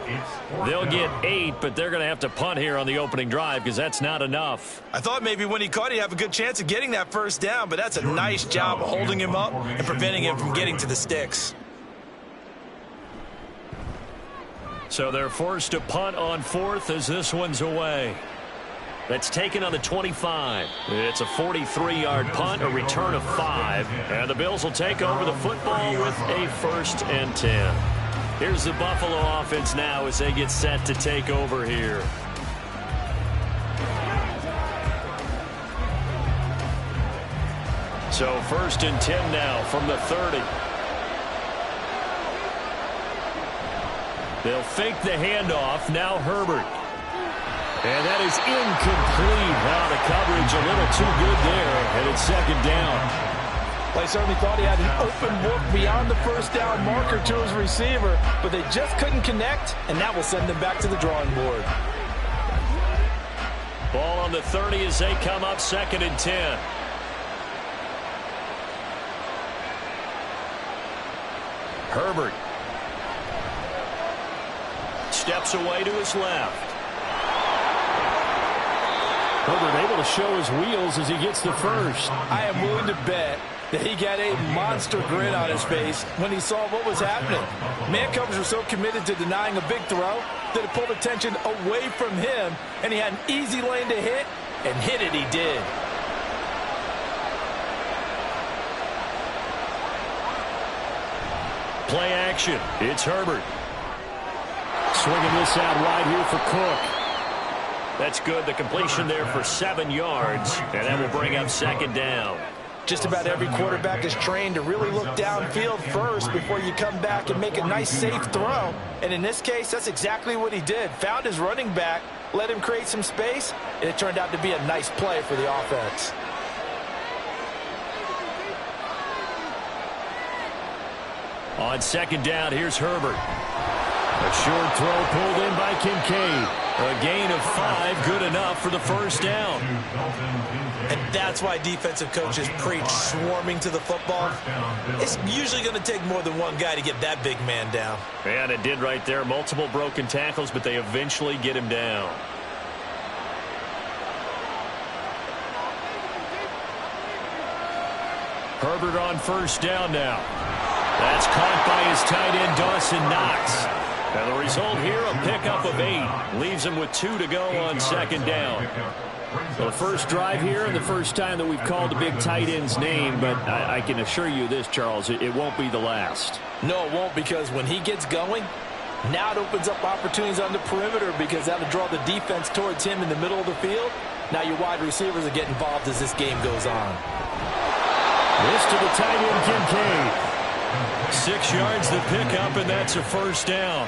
They'll get 8, but they're going to have to punt here on the opening drive because that's not enough. I thought maybe when he caught, he'd have a good chance of getting that first down, but that's a nice job of holding him up and preventing him from getting to the sticks. So they're forced to punt on 4th as this one's away. That's taken on the 25. It's a 43-yard punt, a return of 5. And the Bills will take over the football with a 1st and 10. Here's the Buffalo offense now as they get set to take over here. So 1st and 10 now from the 30. They'll fake the handoff. Now Herbert. And that is incomplete. Now the coverage a little too good there, and it's 2nd down. They certainly thought he had an open look beyond the first down marker to his receiver, but they just couldn't connect, and that will send them back to the drawing board. Ball on the 30 as they come up 2nd and 10. Herbert. Steps away to his left. Herbert able to show his wheels as he gets the first. I am willing to bet that he got a monster grin on his face when he saw what was happening. Man coverage was so committed to denying a big throw that it pulled attention away from him, and he had an easy lane to hit, and hit it he did. Play action. It's Herbert. Swinging this out wide here for Cook. That's good. The completion there for 7 yards, and that will bring up 2nd down. Just about every quarterback is trained to really look downfield first before you come back and make a nice, safe throw. And in this case, that's exactly what he did. Found his running back, let him create some space, and it turned out to be a nice play for the offense. On 2nd down, here's Herbert. A short throw pulled in by Kincaid. A gain of 5, good enough for the first down. And that's why defensive coaches preach swarming to the football. It's usually going to take more than one guy to get that big man down. And it did right there. Multiple broken tackles, but they eventually get him down. Herbert on first down now. That's caught by his tight end, Dawson Knox. And the result here, a pickup of 8. Leaves him with 2 to go on 2nd down. Well, the first drive here and the first time that we've called the big tight end's name, but I can assure you this, Charles, it won't be the last. No, it won't, because when he gets going, now it opens up opportunities on the perimeter because that'll draw the defense towards him in the middle of the field. Now your wide receivers are getting involved as this game goes on. This to the tight end, Kincaid. 6 yards the pickup, and that's a first down.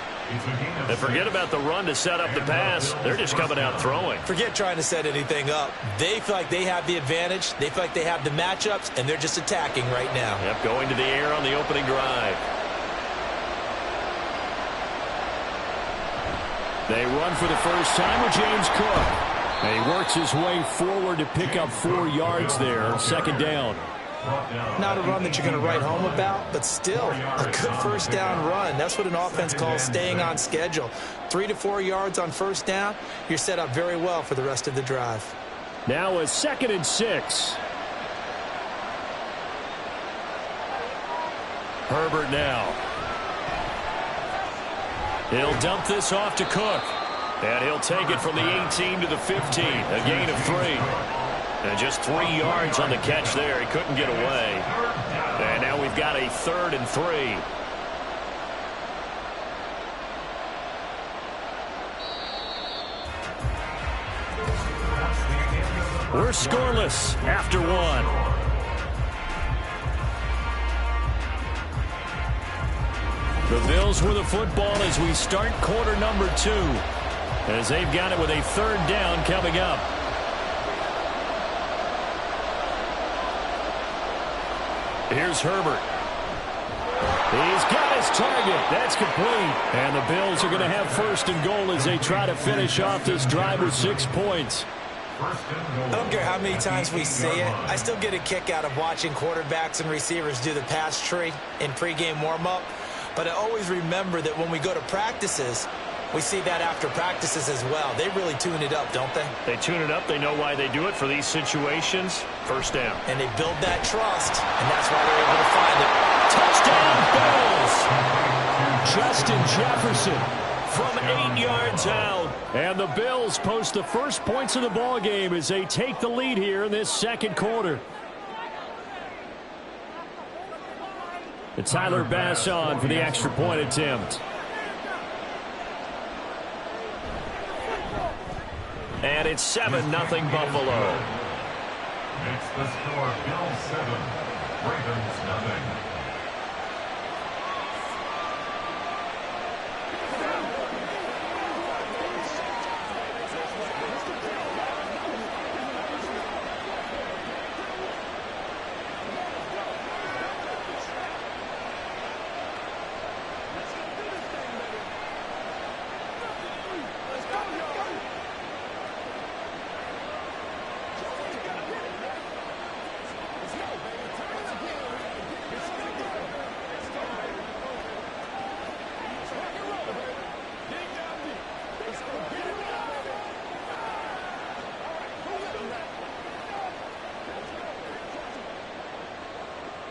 And forget about the run to set up the pass. They're just coming out throwing. Forget trying to set anything up. They feel like they have the advantage. They feel like they have the matchups, and they're just attacking right now. Yep, going to the air on the opening drive. They run for the first time with James Cook. And he works his way forward to pick up 4 yards there. Second down. Not a run that you're going to write home about, but still a good first down run. That's what an offense calls staying on schedule. 3 to 4 yards on first down. You're set up very well for the rest of the drive. Now a 2nd and 6. Herbert now. He'll dump this off to Cook. And he'll take it from the 18 to the 15. A gain of 3. And just 3 yards on the catch there. He couldn't get away. And now we've got a 3rd and 3. We're scoreless after 1. The Bills with the football as we start quarter number 2. As they've got it with a 3rd down coming up. Here's Herbert. He's got his target. That's complete. And the Bills are going to have 1st and goal as they try to finish off this drive with 6 points. I don't care how many times we see it. I still get a kick out of watching quarterbacks and receivers do the pass tree in pregame warm-up. But I always remember that when we go to practices, we see that after practices as well. They really tune it up, don't they? They tune it up. They know why they do it for these situations. 1st down. And they build that trust, and that's why they're able to find it. Touchdown, Bills! Justin Jefferson from 8 yards out. And the Bills post the first points of the ball game as they take the lead here in this 2nd quarter. And Tyler Bass on for the extra point attempt. And it's 7-0 Buffalo. Makes the score Bills 7, Ravens 0.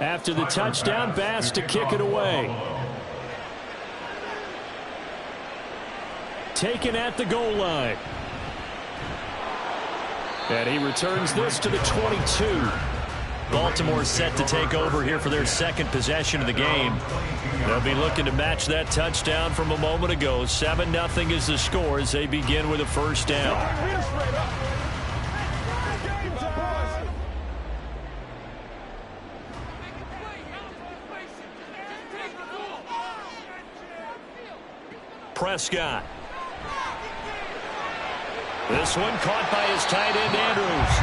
After the touchdown, Bass to kick it away. Taken at the goal line. And he returns this to the 22. Baltimore set to take over here for their 2nd possession of the game. They'll be looking to match that touchdown from a moment ago. 7-0 is the score as they begin with a 1st down. Prescott. This one caught by his tight end, Andrews.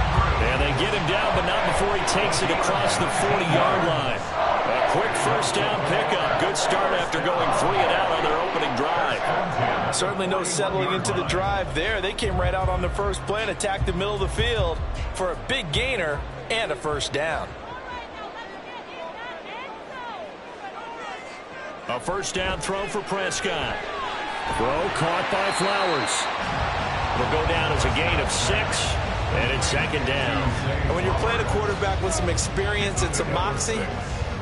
And they get him down, but not before he takes it across the 40-yard line. A quick 1st down pickup. Good start after going 3 and out on their opening drive. Certainly no settling into the drive there. They came right out on the first play and attacked the middle of the field for a big gainer and a 1st down. A 1st down throw for Prescott. Throw caught by Flowers. It'll go down as a gain of 6, and it's 2nd down. And when you're playing a quarterback with some experience and some moxie,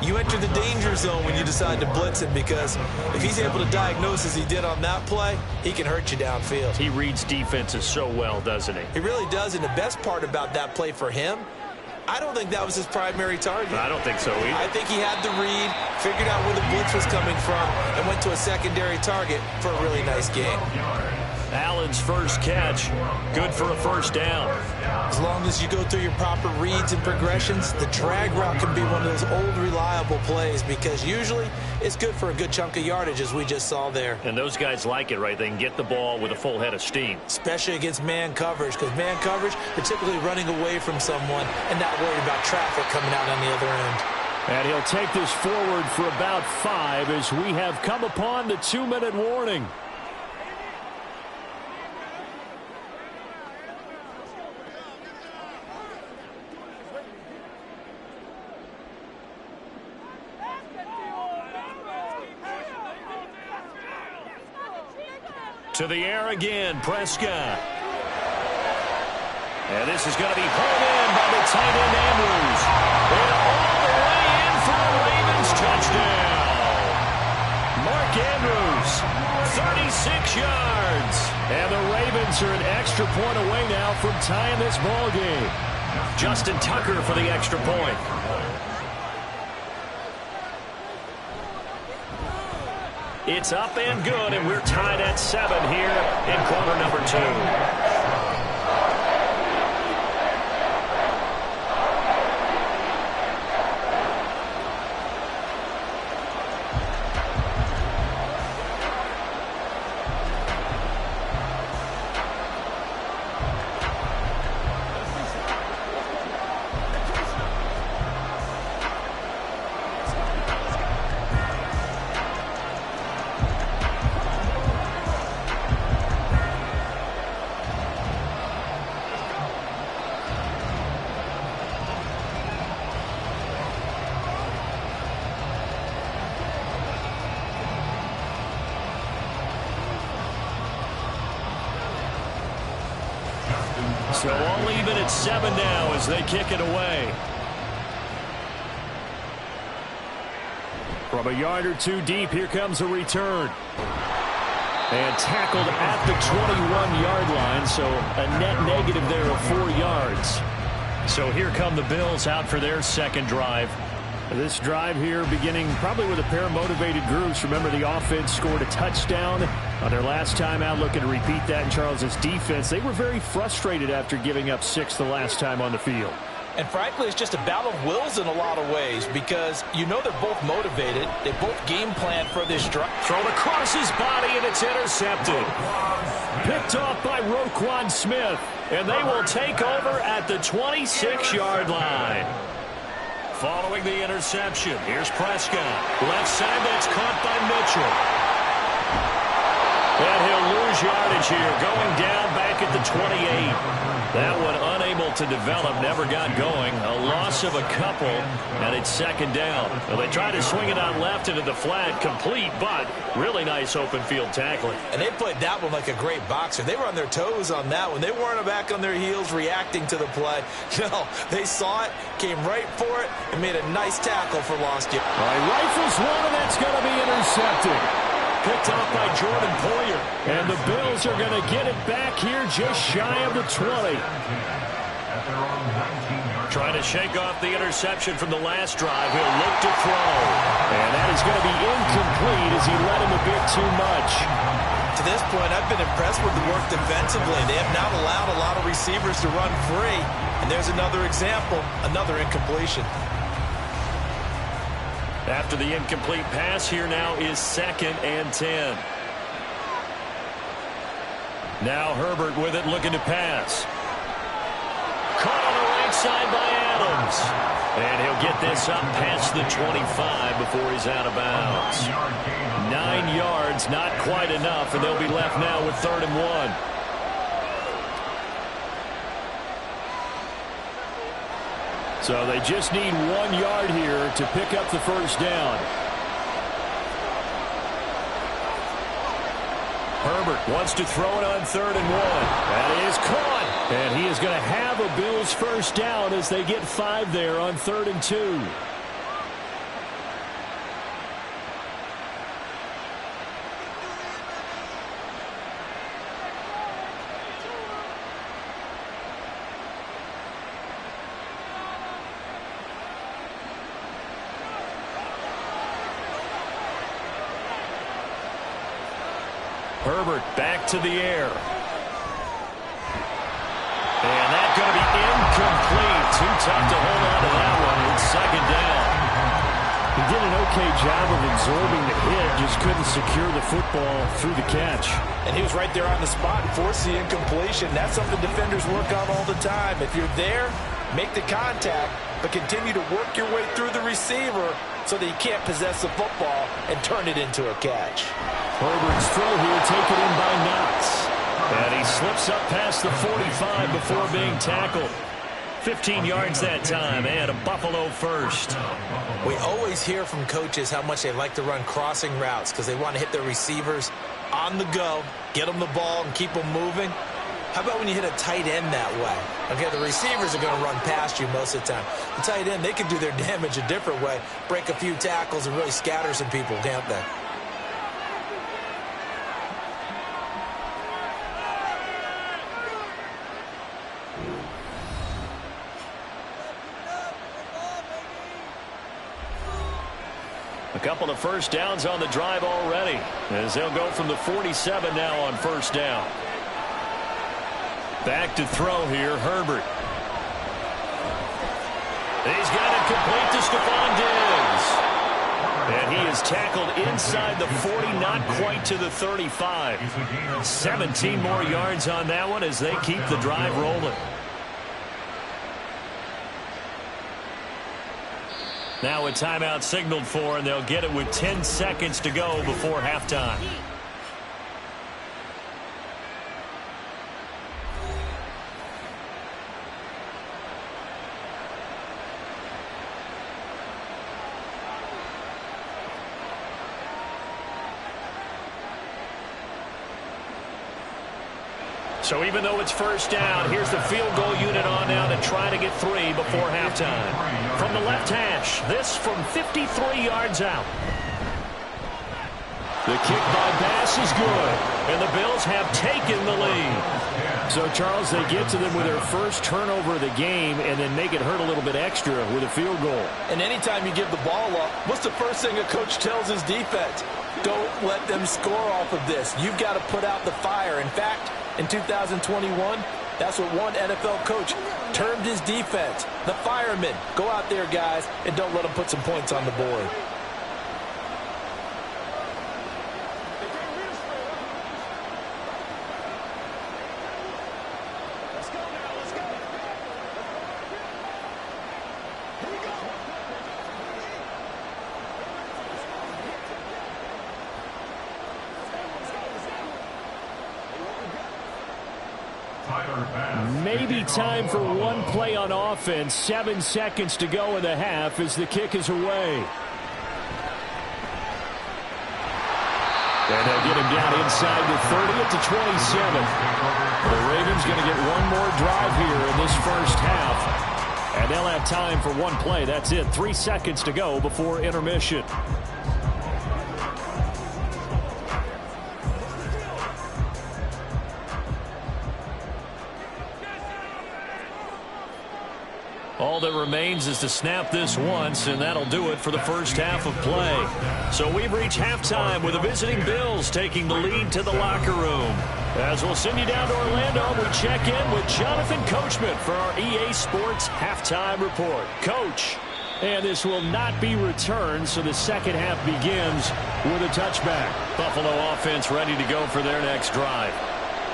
you enter the danger zone when you decide to blitz him, because if he's able to diagnose as he did on that play, he can hurt you downfield. He reads defenses so well, doesn't he? He really does, and the best part about that play for him, I don't think that was his primary target. I don't think so either. I think he had the read, figured out where the blitz was coming from, and went to a secondary target for a really nice game. Allen's first catch, good for a 1st down. As long as you go through your proper reads and progressions, the drag route can be one of those old reliable plays, because usually it's good for a good chunk of yardage, as we just saw there. And those guys like it, right? They can get the ball with a full head of steam. Especially against man coverage, because man coverage, they're typically running away from someone and not worried about traffic coming out on the other end. And he'll take this forward for about 5 as we have come upon the 2-minute warning. To the air again, Prescott. And this is going to be pulled in by the tight end Andrews. And all the way in for the Ravens touchdown. Mark Andrews, 36 yards. And the Ravens are an extra point away now from tying this ball game. Justin Tucker for the extra point. It's up and good, and we're tied at 7 here in quarter number 2. So all even at 7 now as they kick it away. From a yard or two deep, here comes a return. And tackled at the 21-yard line, so a net negative there of 4 yards. So here come the Bills out for their second drive. This drive here beginning probably with a pair of motivated groups. Remember, the offense scored a touchdown on their last time out, looking to repeat that in Charles's defense. They were very frustrated after giving up 6 the last time on the field. And frankly, it's just a battle of wills in a lot of ways because you know they're both motivated. They both game plan for this drive. Thrown across his body, and it's intercepted. Picked off by Roquan Smith, and they will take over at the 26-yard line. Following the interception, here's Prescott. Left side, that's caught by Mitchell. And he'll lose yardage here, going down back at the 28. That one unable to develop, never got going. A loss of a couple, and it's second down. Well, they tried to swing it on left into the flat, complete, but really nice open field tackling. And they played that one like a great boxer. They were on their toes on that one. They weren't back on their heels reacting to the play. No, they saw it, came right for it, and made a nice tackle for lost yard. All right, rifles one, and that's going to be intercepted. Picked off by Jordan Poyer. And the Bills are going to get it back here just shy of the 20. Trying to shake off the interception from the last drive. He'll look to throw. And that is going to be incomplete as he led him a bit too much. To this point, I've been impressed with the work defensively. They have not allowed a lot of receivers to run free. And there's another example, another incompletion. After the incomplete pass, here now is 2nd and 10. Now Herbert with it, looking to pass. Caught on the right side by Adams. And he'll get this up past the 25 before he's out of bounds. 9 yards, not quite enough, and they'll be left now with 3rd and 1. So they just need 1 yard here to pick up the first down. Herbert wants to throw it on 3rd and 1. That is caught. And he is going to have a Bills first down as they get 5 there on 3rd and 2. Herbert back to the air. And that's going to be incomplete. Too tough to hold on to that one. It's 2nd down. He did an okay job of absorbing the hit, just couldn't secure the football through the catch. And he was right there on the spot and forced the incompletion. That's something defenders work on all the time. If you're there, make the contact, but continue to work your way through the receiver so that you can't possess the football and turn it into a catch. Herbert's throw here taken in by Knox. And he slips up past the 45 before being tackled. 15 yards that time, and a Buffalo first. We always hear from coaches how much they like to run crossing routes because they want to hit their receivers on the go, get them the ball, and keep them moving. How about when you hit a tight end that way? Okay, the receivers are going to run past you most of the time. The tight end, they can do their damage a different way, break a few tackles and really scatter some people, can't they? A couple of first downs on the drive already, as they'll go from the 47 now on first down. Back to throw here, Herbert. He's got it complete to Stephon Diggs. And he is tackled inside the 40, not quite to the 35. 17 more yards on that one as they keep the drive rolling. Now a timeout signaled for, and they'll get it with 10 seconds to go before halftime. So even though it's first down, here's the field goal unit on now to try to get 3 before halftime. From the left hash, this from 53 yards out. The kick by Bass is good, and the Bills have taken the lead. So, Charles, they get to them with their first turnover of the game and then make it hurt a little bit extra with a field goal. And anytime you give the ball up, what's the first thing a coach tells his defense? Don't let them score off of this. You've got to put out the fire. In fact, in 2021, that's what one NFL coach termed his defense. The firemen. Go out there, guys, and don't let them put some points on the board. Maybe time for one play on offense. 7 seconds to go in the half as the kick is away. And they'll get him down inside the 30 at the 27. The Ravens going to get one more drive here in this first half. And they'll have time for one play. That's it. 3 seconds to go before intermission. All that remains is to snap this once, and that'll do it for the first half of play. So we've reached halftime with the visiting Bills taking the lead to the locker room. As we'll send you down to Orlando, we check in with Jonathan Coachman for our EA Sports Halftime Report. Coach. And this will not be returned, so the second half begins with a touchback. Buffalo offense ready to go for their next drive.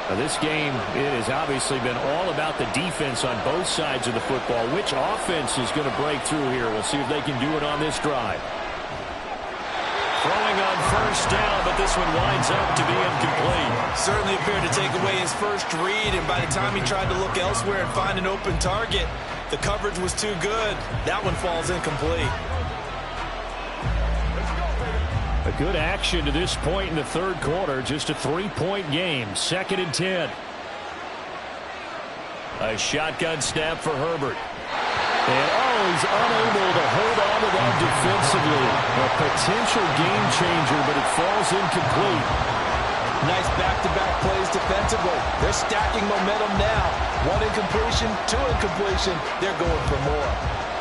Now, this game, it has obviously been all about the defense on both sides of the football. Which offense is going to break through here? We'll see if they can do it on this drive. Throwing on first down, but this one winds up to be incomplete. Certainly appeared to take away his first read, and by the time he tried to look elsewhere and find an open target, the coverage was too good. That one falls incomplete. A good action to this point in the third quarter. Just a 3-point game. 2nd and 10. A shotgun snap for Herbert. And he's unable to hold on to that defensively. A potential game changer, but it falls incomplete. Nice back-to-back plays defensively. They're stacking momentum now. 1 incompletion, 2 incompletion. They're going for more.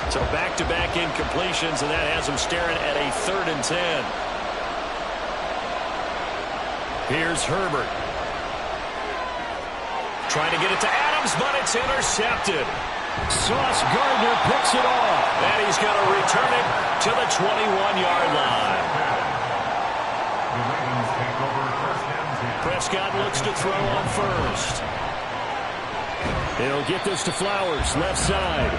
So back-to-back incompletions, and that has them staring at a 3rd and 10. Here's Herbert. Trying to get it to Adams, but it's intercepted. Sauce Gardner picks it off. And he's going to return it to the 21-yard line. The Ravens take over first and 10. Prescott looks to throw on first. He'll get this to Flowers, left side.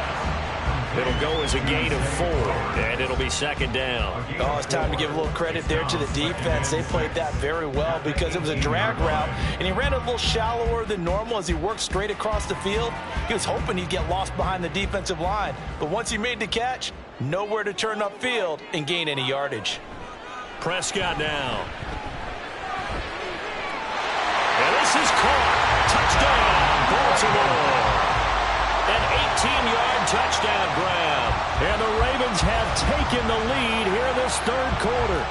It'll go as a gain of 4, and it'll be second down. Oh, it's time to give a little credit there to the defense. They played that very well because it was a drag route, and he ran a little shallower than normal as he worked straight across the field. He was hoping he'd get lost behind the defensive line, but once he made the catch, nowhere to turn upfield and gain any yardage. Prescott now. And this is caught. Touchdown, Baltimore. An 18-yard touchdown grab. And the Ravens have taken the lead here in this third quarter.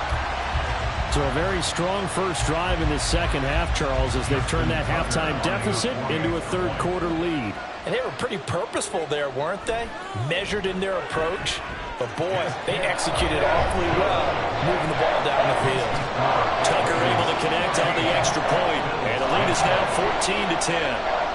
So a very strong first drive in the second half, Charles, as they've turned that halftime deficit into a third quarter lead. And they were pretty purposeful there, weren't they? Measured in their approach. But, boy, they executed awfully well, moving the ball down the field. Tucker able to connect on the extra point. And the lead is now 14-10.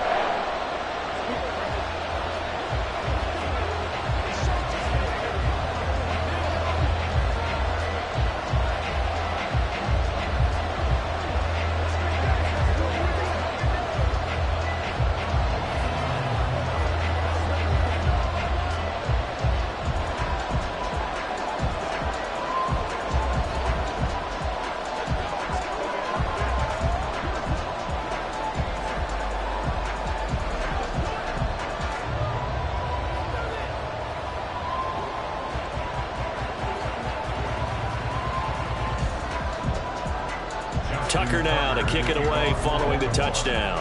Tucker now to kick it away following the touchdown.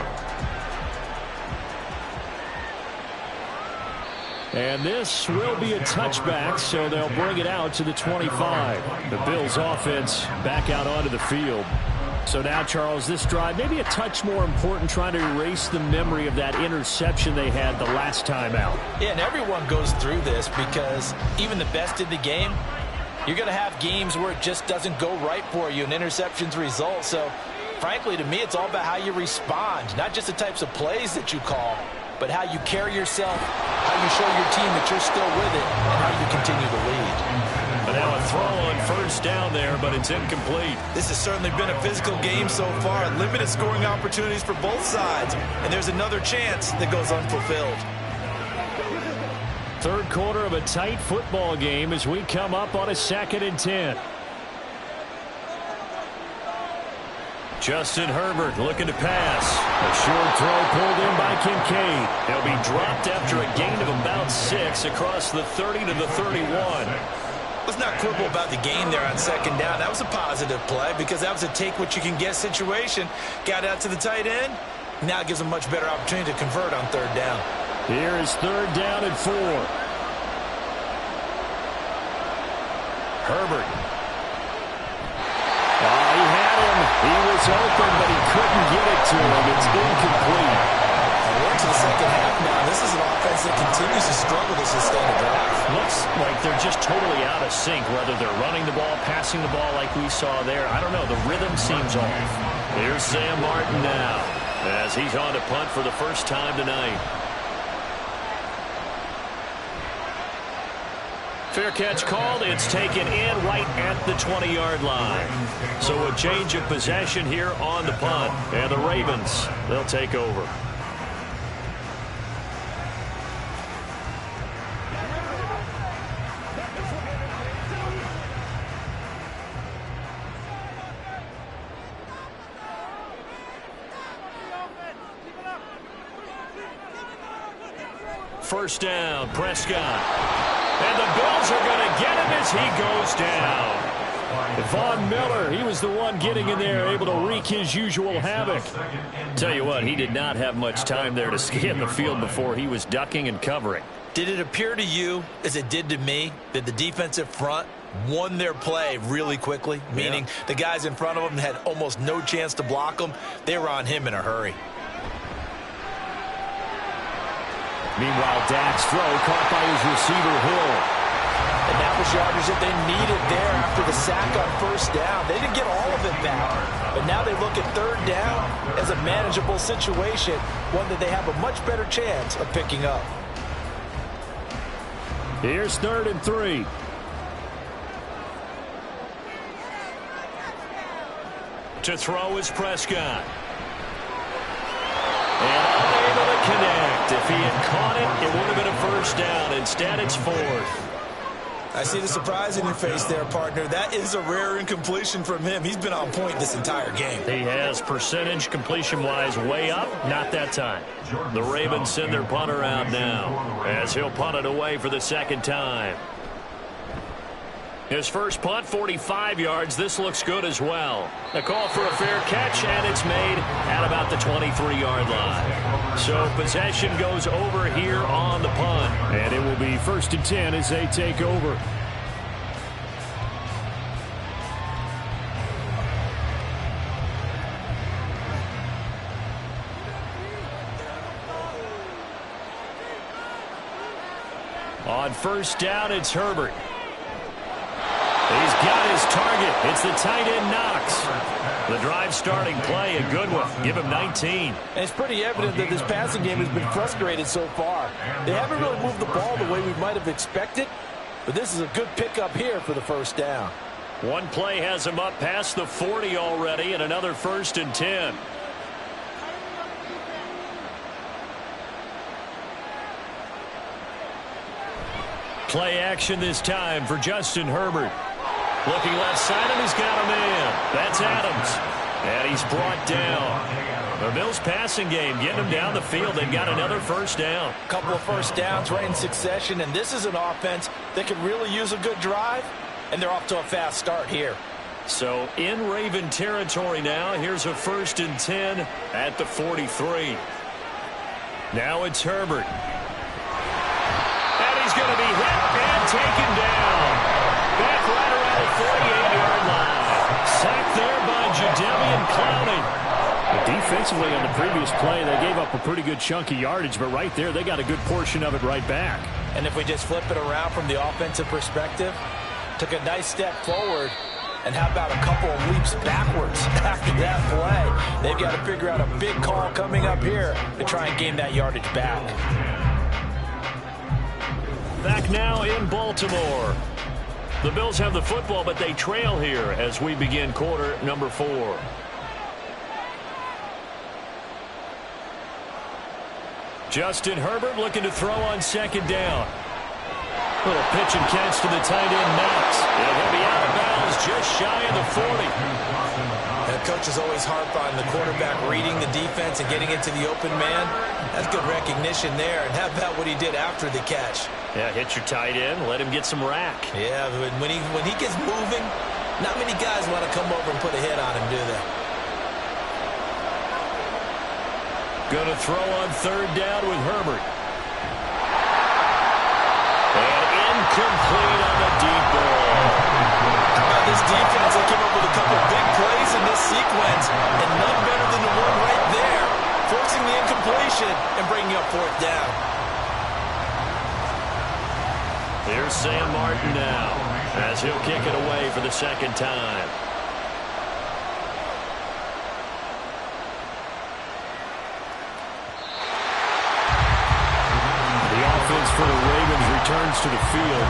And this will be a touchback, so they'll bring it out to the 25. The Bills offense back out onto the field. So now, Charles, this drive maybe a touch more important, trying to erase the memory of that interception they had the last time out. Yeah, and everyone goes through this because even the best in the game, you're going to have games where it just doesn't go right for you and interceptions result. So, frankly, to me, it's all about how you respond, not just the types of plays that you call, but how you carry yourself, how you show your team that you're still with it, and how you continue to lead. But now a throw on first down there, but it's incomplete. This has certainly been a physical game so far. Limited scoring opportunities for both sides. And there's another chance that goes unfulfilled. Third quarter of a tight football game as we come up on a 2nd and 10. Justin Herbert looking to pass. A short throw pulled in by Kincaid. He'll be dropped after a gain of about 6 across the 30 to the 31. Let's not quibble about the gain there on 2nd down. That was a positive play because that was a take-what-you-can-get situation. Got out to the tight end. Now it gives them a much better opportunity to convert on 3rd down. Here is 3rd down and 4. Herbert. He had him. He was open, but he couldn't get it to him. It's incomplete. We're into the second half now. This is an offense that continues to struggle to sustain a drive. Looks like they're just totally out of sync, whether they're running the ball, passing the ball like we saw there. I don't know. The rhythm seems off. Here's Sam Martin now as he's on to punt for the first time tonight. Fair catch called. It's taken in right at the 20-yard line. So a change of possession here on the punt. And the Ravens, they'll take over. First down, Prescott. And the Bills are going to get him as he goes down. Von Miller, he was the one getting in there, able to wreak his usual havoc. Tell you what, he did not have much time there to scan the field before he was ducking and covering. Did it appear to you, as it did to me, that the defensive front won their play really quickly? Meaning the guys in front of them had almost no chance to block them. They were on him in a hurry. Meanwhile, Dak's throw caught by his receiver, Hill. And that was yardage that they needed there after the sack on 1st down. They didn't get all of it back. But now they look at 3rd down as a manageable situation, one that they have a much better chance of picking up. Here's 3rd and 3. To throw is Prescott. And unable to connect. If he had caught it, it would have been a first down. Instead, it's 4th. I see the surprise in your face there, partner. That is a rare incompletion from him. He's been on point this entire game. He has percentage completion-wise way up. Not that time. The Ravens send their punter out now as he'll punt it away for the second time. His first punt, 45 yards. This looks good as well. A call for a fair catch, and it's made at about the 23-yard line. So possession goes over here on the punt. And it will be 1st and 10 as they take over. On 1st down, it's Herbert. He's got his target. It's the tight end Knox. The drive starting play, a good one. Give him 19. And it's pretty evident that this passing game has been frustrated so far. They haven't really moved the ball the way we might have expected, but this is a good pickup here for the 1st down. One play has him up past the 40 already, and another 1st and 10. Play action this time for Justin Herbert. Looking left side, and he's got a man. That's Adams. And he's brought down. The Bills passing game getting them down the field. They've got another 1st down. A couple of 1st downs right in succession, and this is an offense that could really use a good drive, and they're off to a fast start here. So in Raven territory now. Here's a 1st and 10 at the 43. Now it's Herbert. And he's going to be hit and taken down. Back right around the 48-yard line. Sacked there by Jadeveon Clowney. Defensively on the previous play, they gave up a pretty good chunk of yardage, but right there, they got a good portion of it right back. And if we just flip it around from the offensive perspective, took a nice step forward, and how about a couple of leaps backwards after that play? They've got to figure out a big call coming up here to try and gain that yardage back. Back now in Baltimore. The Bills have the football, but they trail here as we begin quarter number 4. Justin Herbert looking to throw on 2nd down. Little pitch and catch to the tight end Knox. And he'll be out of bounds just shy of the 40. That coach is always harp on the quarterback reading the defense and getting into the open man. That's good recognition there. And how about what he did after the catch? Yeah, hit your tight end, let him get some rack. Yeah, but when he gets moving, not many guys want to come over and put a hit on him, do they? Going to throw on 3rd down with Herbert. And incomplete on the deep ball. How about this defense? They came up with a couple big plays in this sequence, and none better than the one right there, forcing the incompletion and bringing up 4th down. Here's Sam Martin now as he'll kick it away for the 2nd time. The offense for the Ravens returns to the field.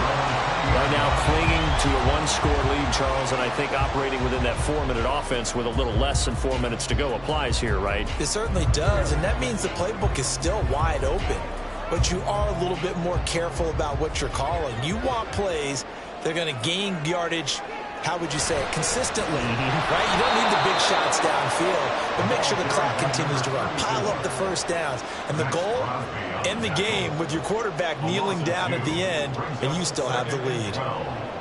Right now clinging to a 1-score lead, Charles, and I think operating within that 4-minute offense with a little less than 4 minutes to go applies here, right? It certainly does, and that means the playbook is still wide open. But you are a little bit more careful about what you're calling. You want plays that are going to gain yardage, how would you say it, consistently, right? You don't need the big shots downfield, but make sure the clock continues to run. Pile up the 1st downs. And the goal, end the game with your quarterback kneeling down at the end, and you still have the lead.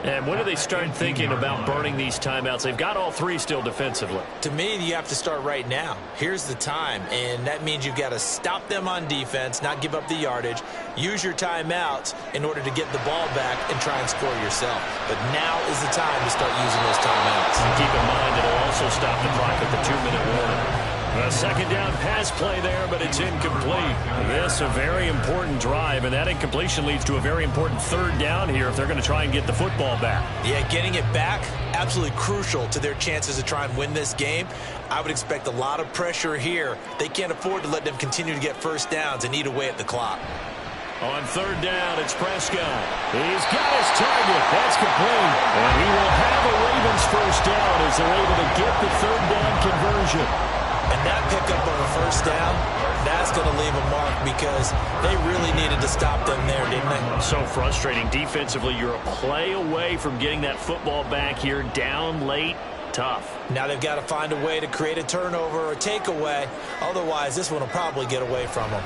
And when do they start thinking about burning these timeouts? They've got all 3 still defensively. To me, you have to start right now. Here's the time, and that means you've got to stop them on defense, not give up the yardage, use your timeouts in order to get the ball back and try and score yourself. But now is the time to start using those timeouts. And keep in mind, it'll also stop the clock at the 2-minute warning. A 2nd down pass play there, but it's incomplete. This a very important drive, and that incompletion leads to a very important 3rd down here if they're going to try and get the football back. Yeah, getting it back, absolutely crucial to their chances to try and win this game. I would expect a lot of pressure here. They can't afford to let them continue to get 1st downs and eat away at the clock. On 3rd down, it's Prescott. He's got his target. That's complete. And he will have a Ravens 1st down as they're able to get the 3rd down conversion. And that pickup of a first down, that's going to leave a mark because they really needed to stop them there, didn't they? So frustrating. Defensively, you're a play away from getting that football back here. Down late, tough. Now they've got to find a way to create a turnover or a takeaway. Otherwise, this one will probably get away from them.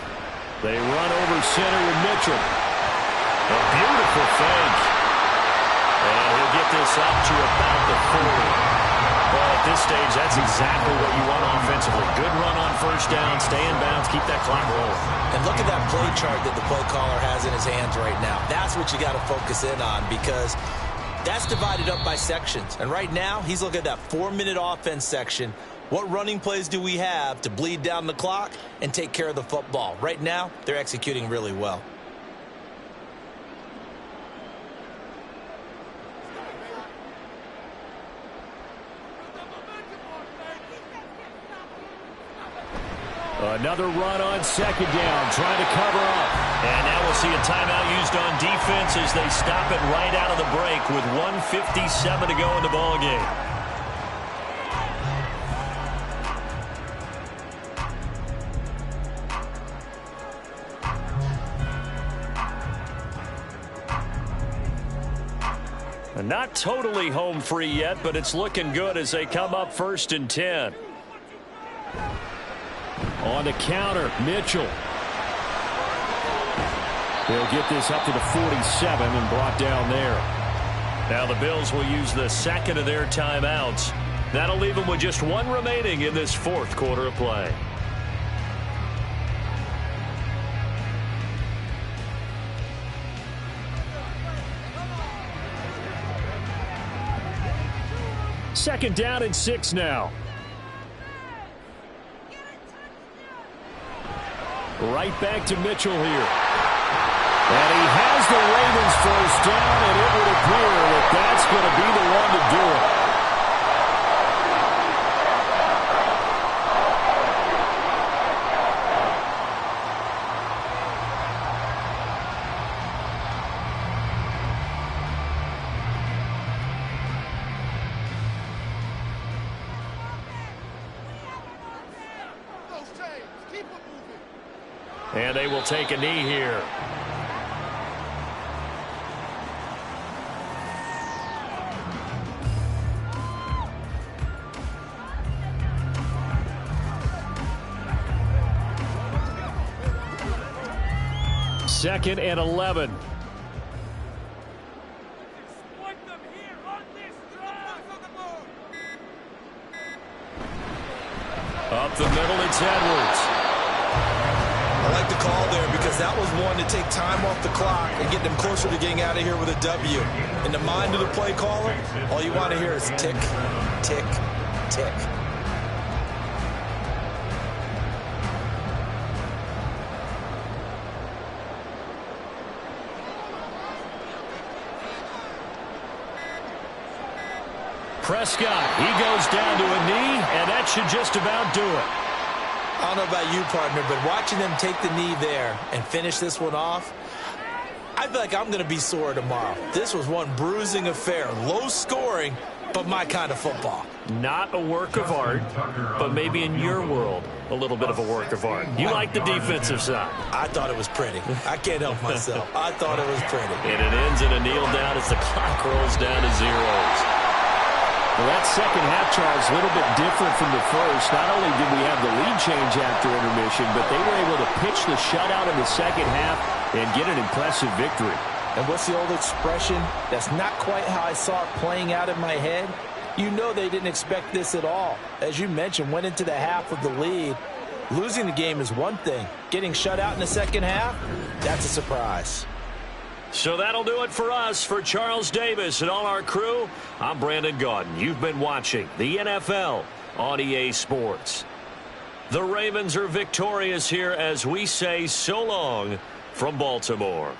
They run over center with Mitchell. A beautiful fake. And he'll get this up to about the 40. Well, at this stage, that's exactly what you want offensively. Good run on first down, stay in bounds, keep that clock rolling. And look at that play chart that the play caller has in his hands right now. That's what you got to focus in on because that's divided up by sections. And right now, he's looking at that 4-minute offense section. What running plays do we have to bleed down the clock and take care of the football? Right now, they're executing really well. Another run on second down, trying to cover up. And now we'll see a timeout used on defense as they stop it right out of the break with 1:57 to go in the ballgame. Not totally home free yet, but it's looking good as they come up 1st and 10. On the counter, Mitchell. They'll get this up to the 47 and brought down there. Now the Bills will use the second of their timeouts. That'll leave them with just one remaining in this fourth quarter of play. Second down and 6 now. Right back to Mitchell here. And he has the Ravens first down, and it would appear that that's going to be the one to do it. And they will take a knee here. Second and 11. Up the middle, it's Edwards. I like the call there because that was one to take time off the clock and get them closer to getting out of here with a W. In the mind of the play caller, all you want to hear is tick, tick, tick. Prescott, he goes down to a knee, and that should just about do it. I don't know about you, partner, but watching them take the knee there and finish this one off, I feel like I'm going to be sore tomorrow. This was one bruising affair. Low scoring, but my kind of football. Not a work of art, but maybe in your world, a little bit of a work of art. You like the defensive side. I thought it was pretty. I can't help myself. I thought it was pretty. And it ends in a kneel down as the clock rolls down to zeros. Well, that second half, Charles, a little bit different from the first. Not only did we have the lead change after intermission, but they were able to pitch the shutout in the second half and get an impressive victory. And what's the old expression? That's not quite how I saw it playing out in my head. You know they didn't expect this at all. As you mentioned, went into the half with the lead. Losing the game is one thing. Getting shut out in the second half, that's a surprise. So that'll do it for us. For Charles Davis and all our crew, I'm Brandon Gaudin. You've been watching the NFL on EA Sports. The Ravens are victorious here as we say so long from Baltimore.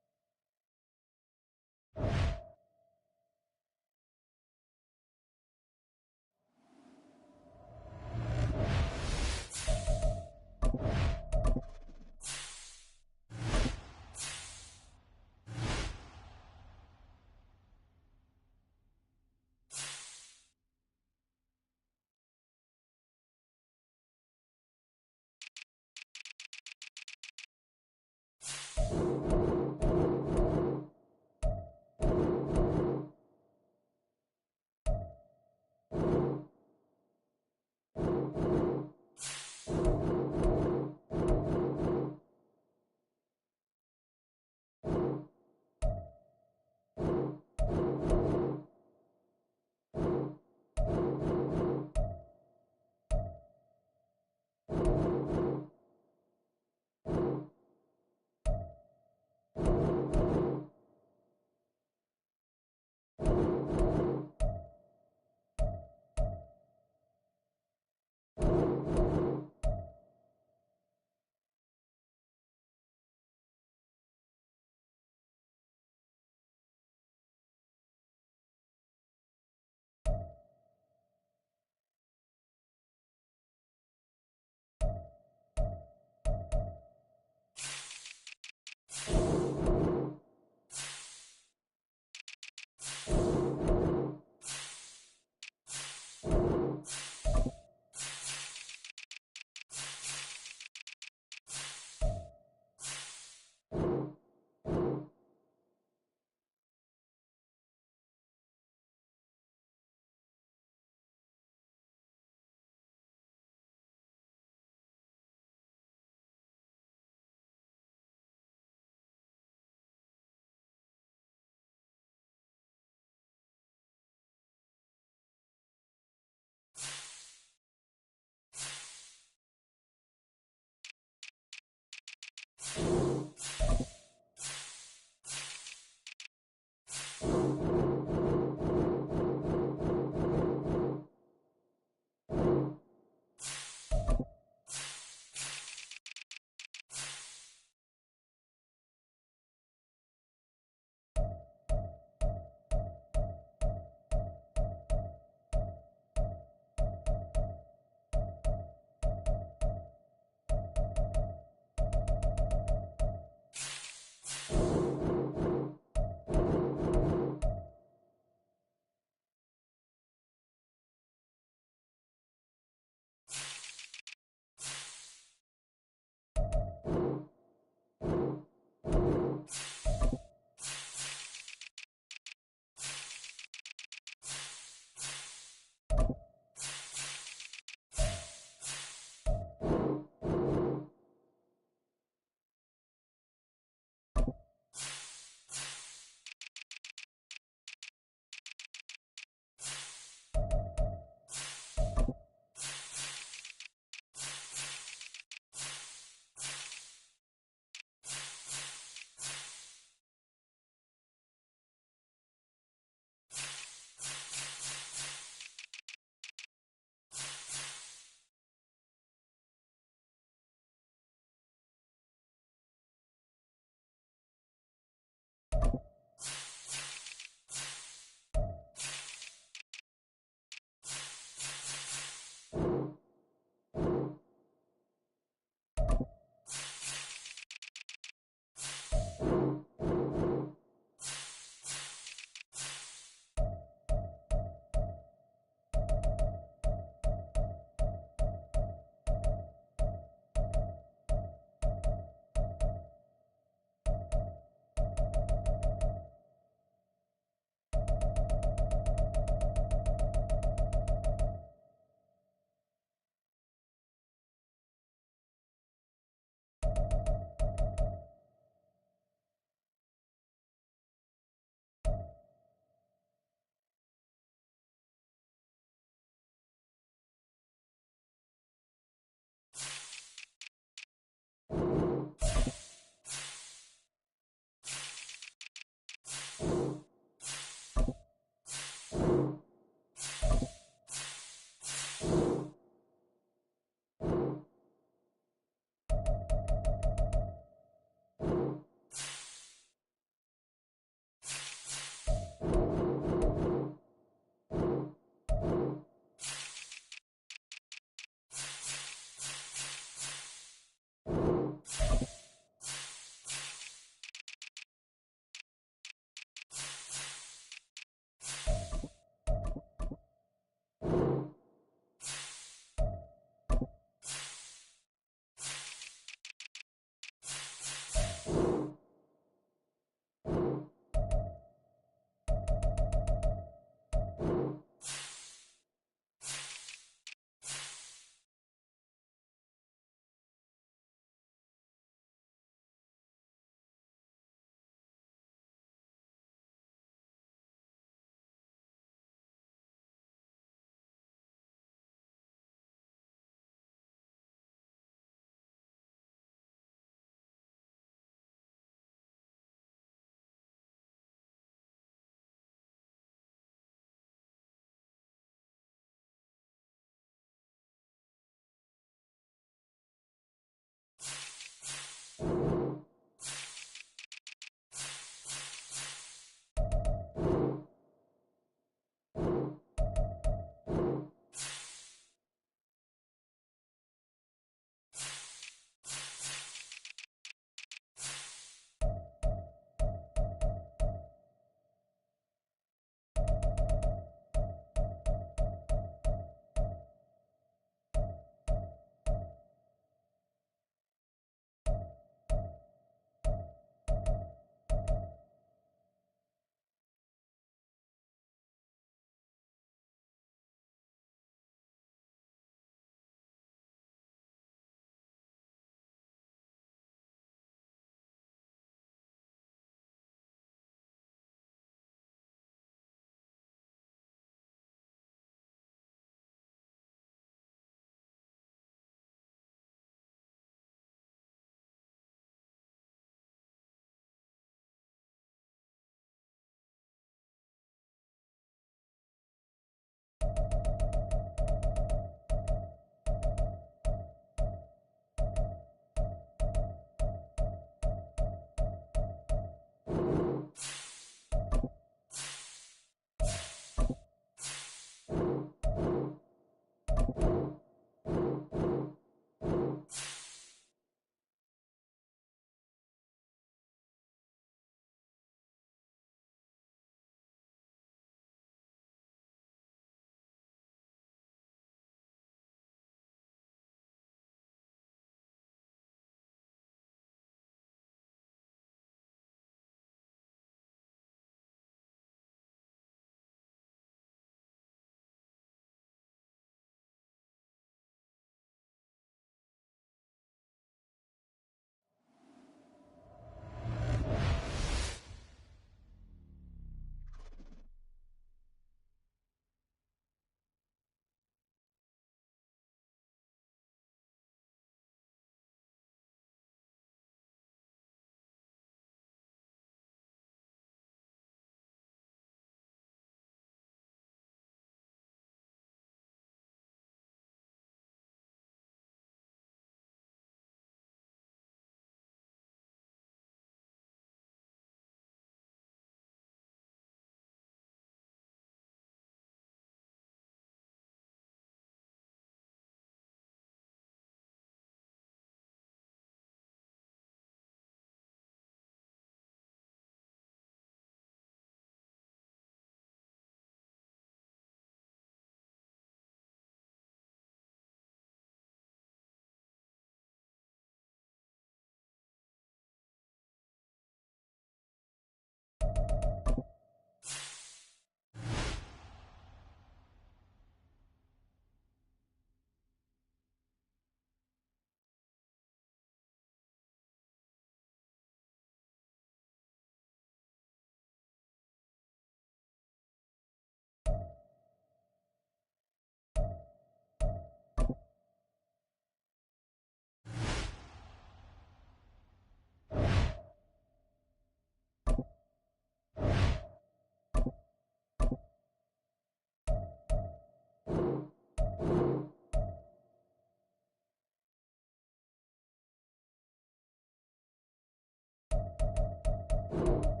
down.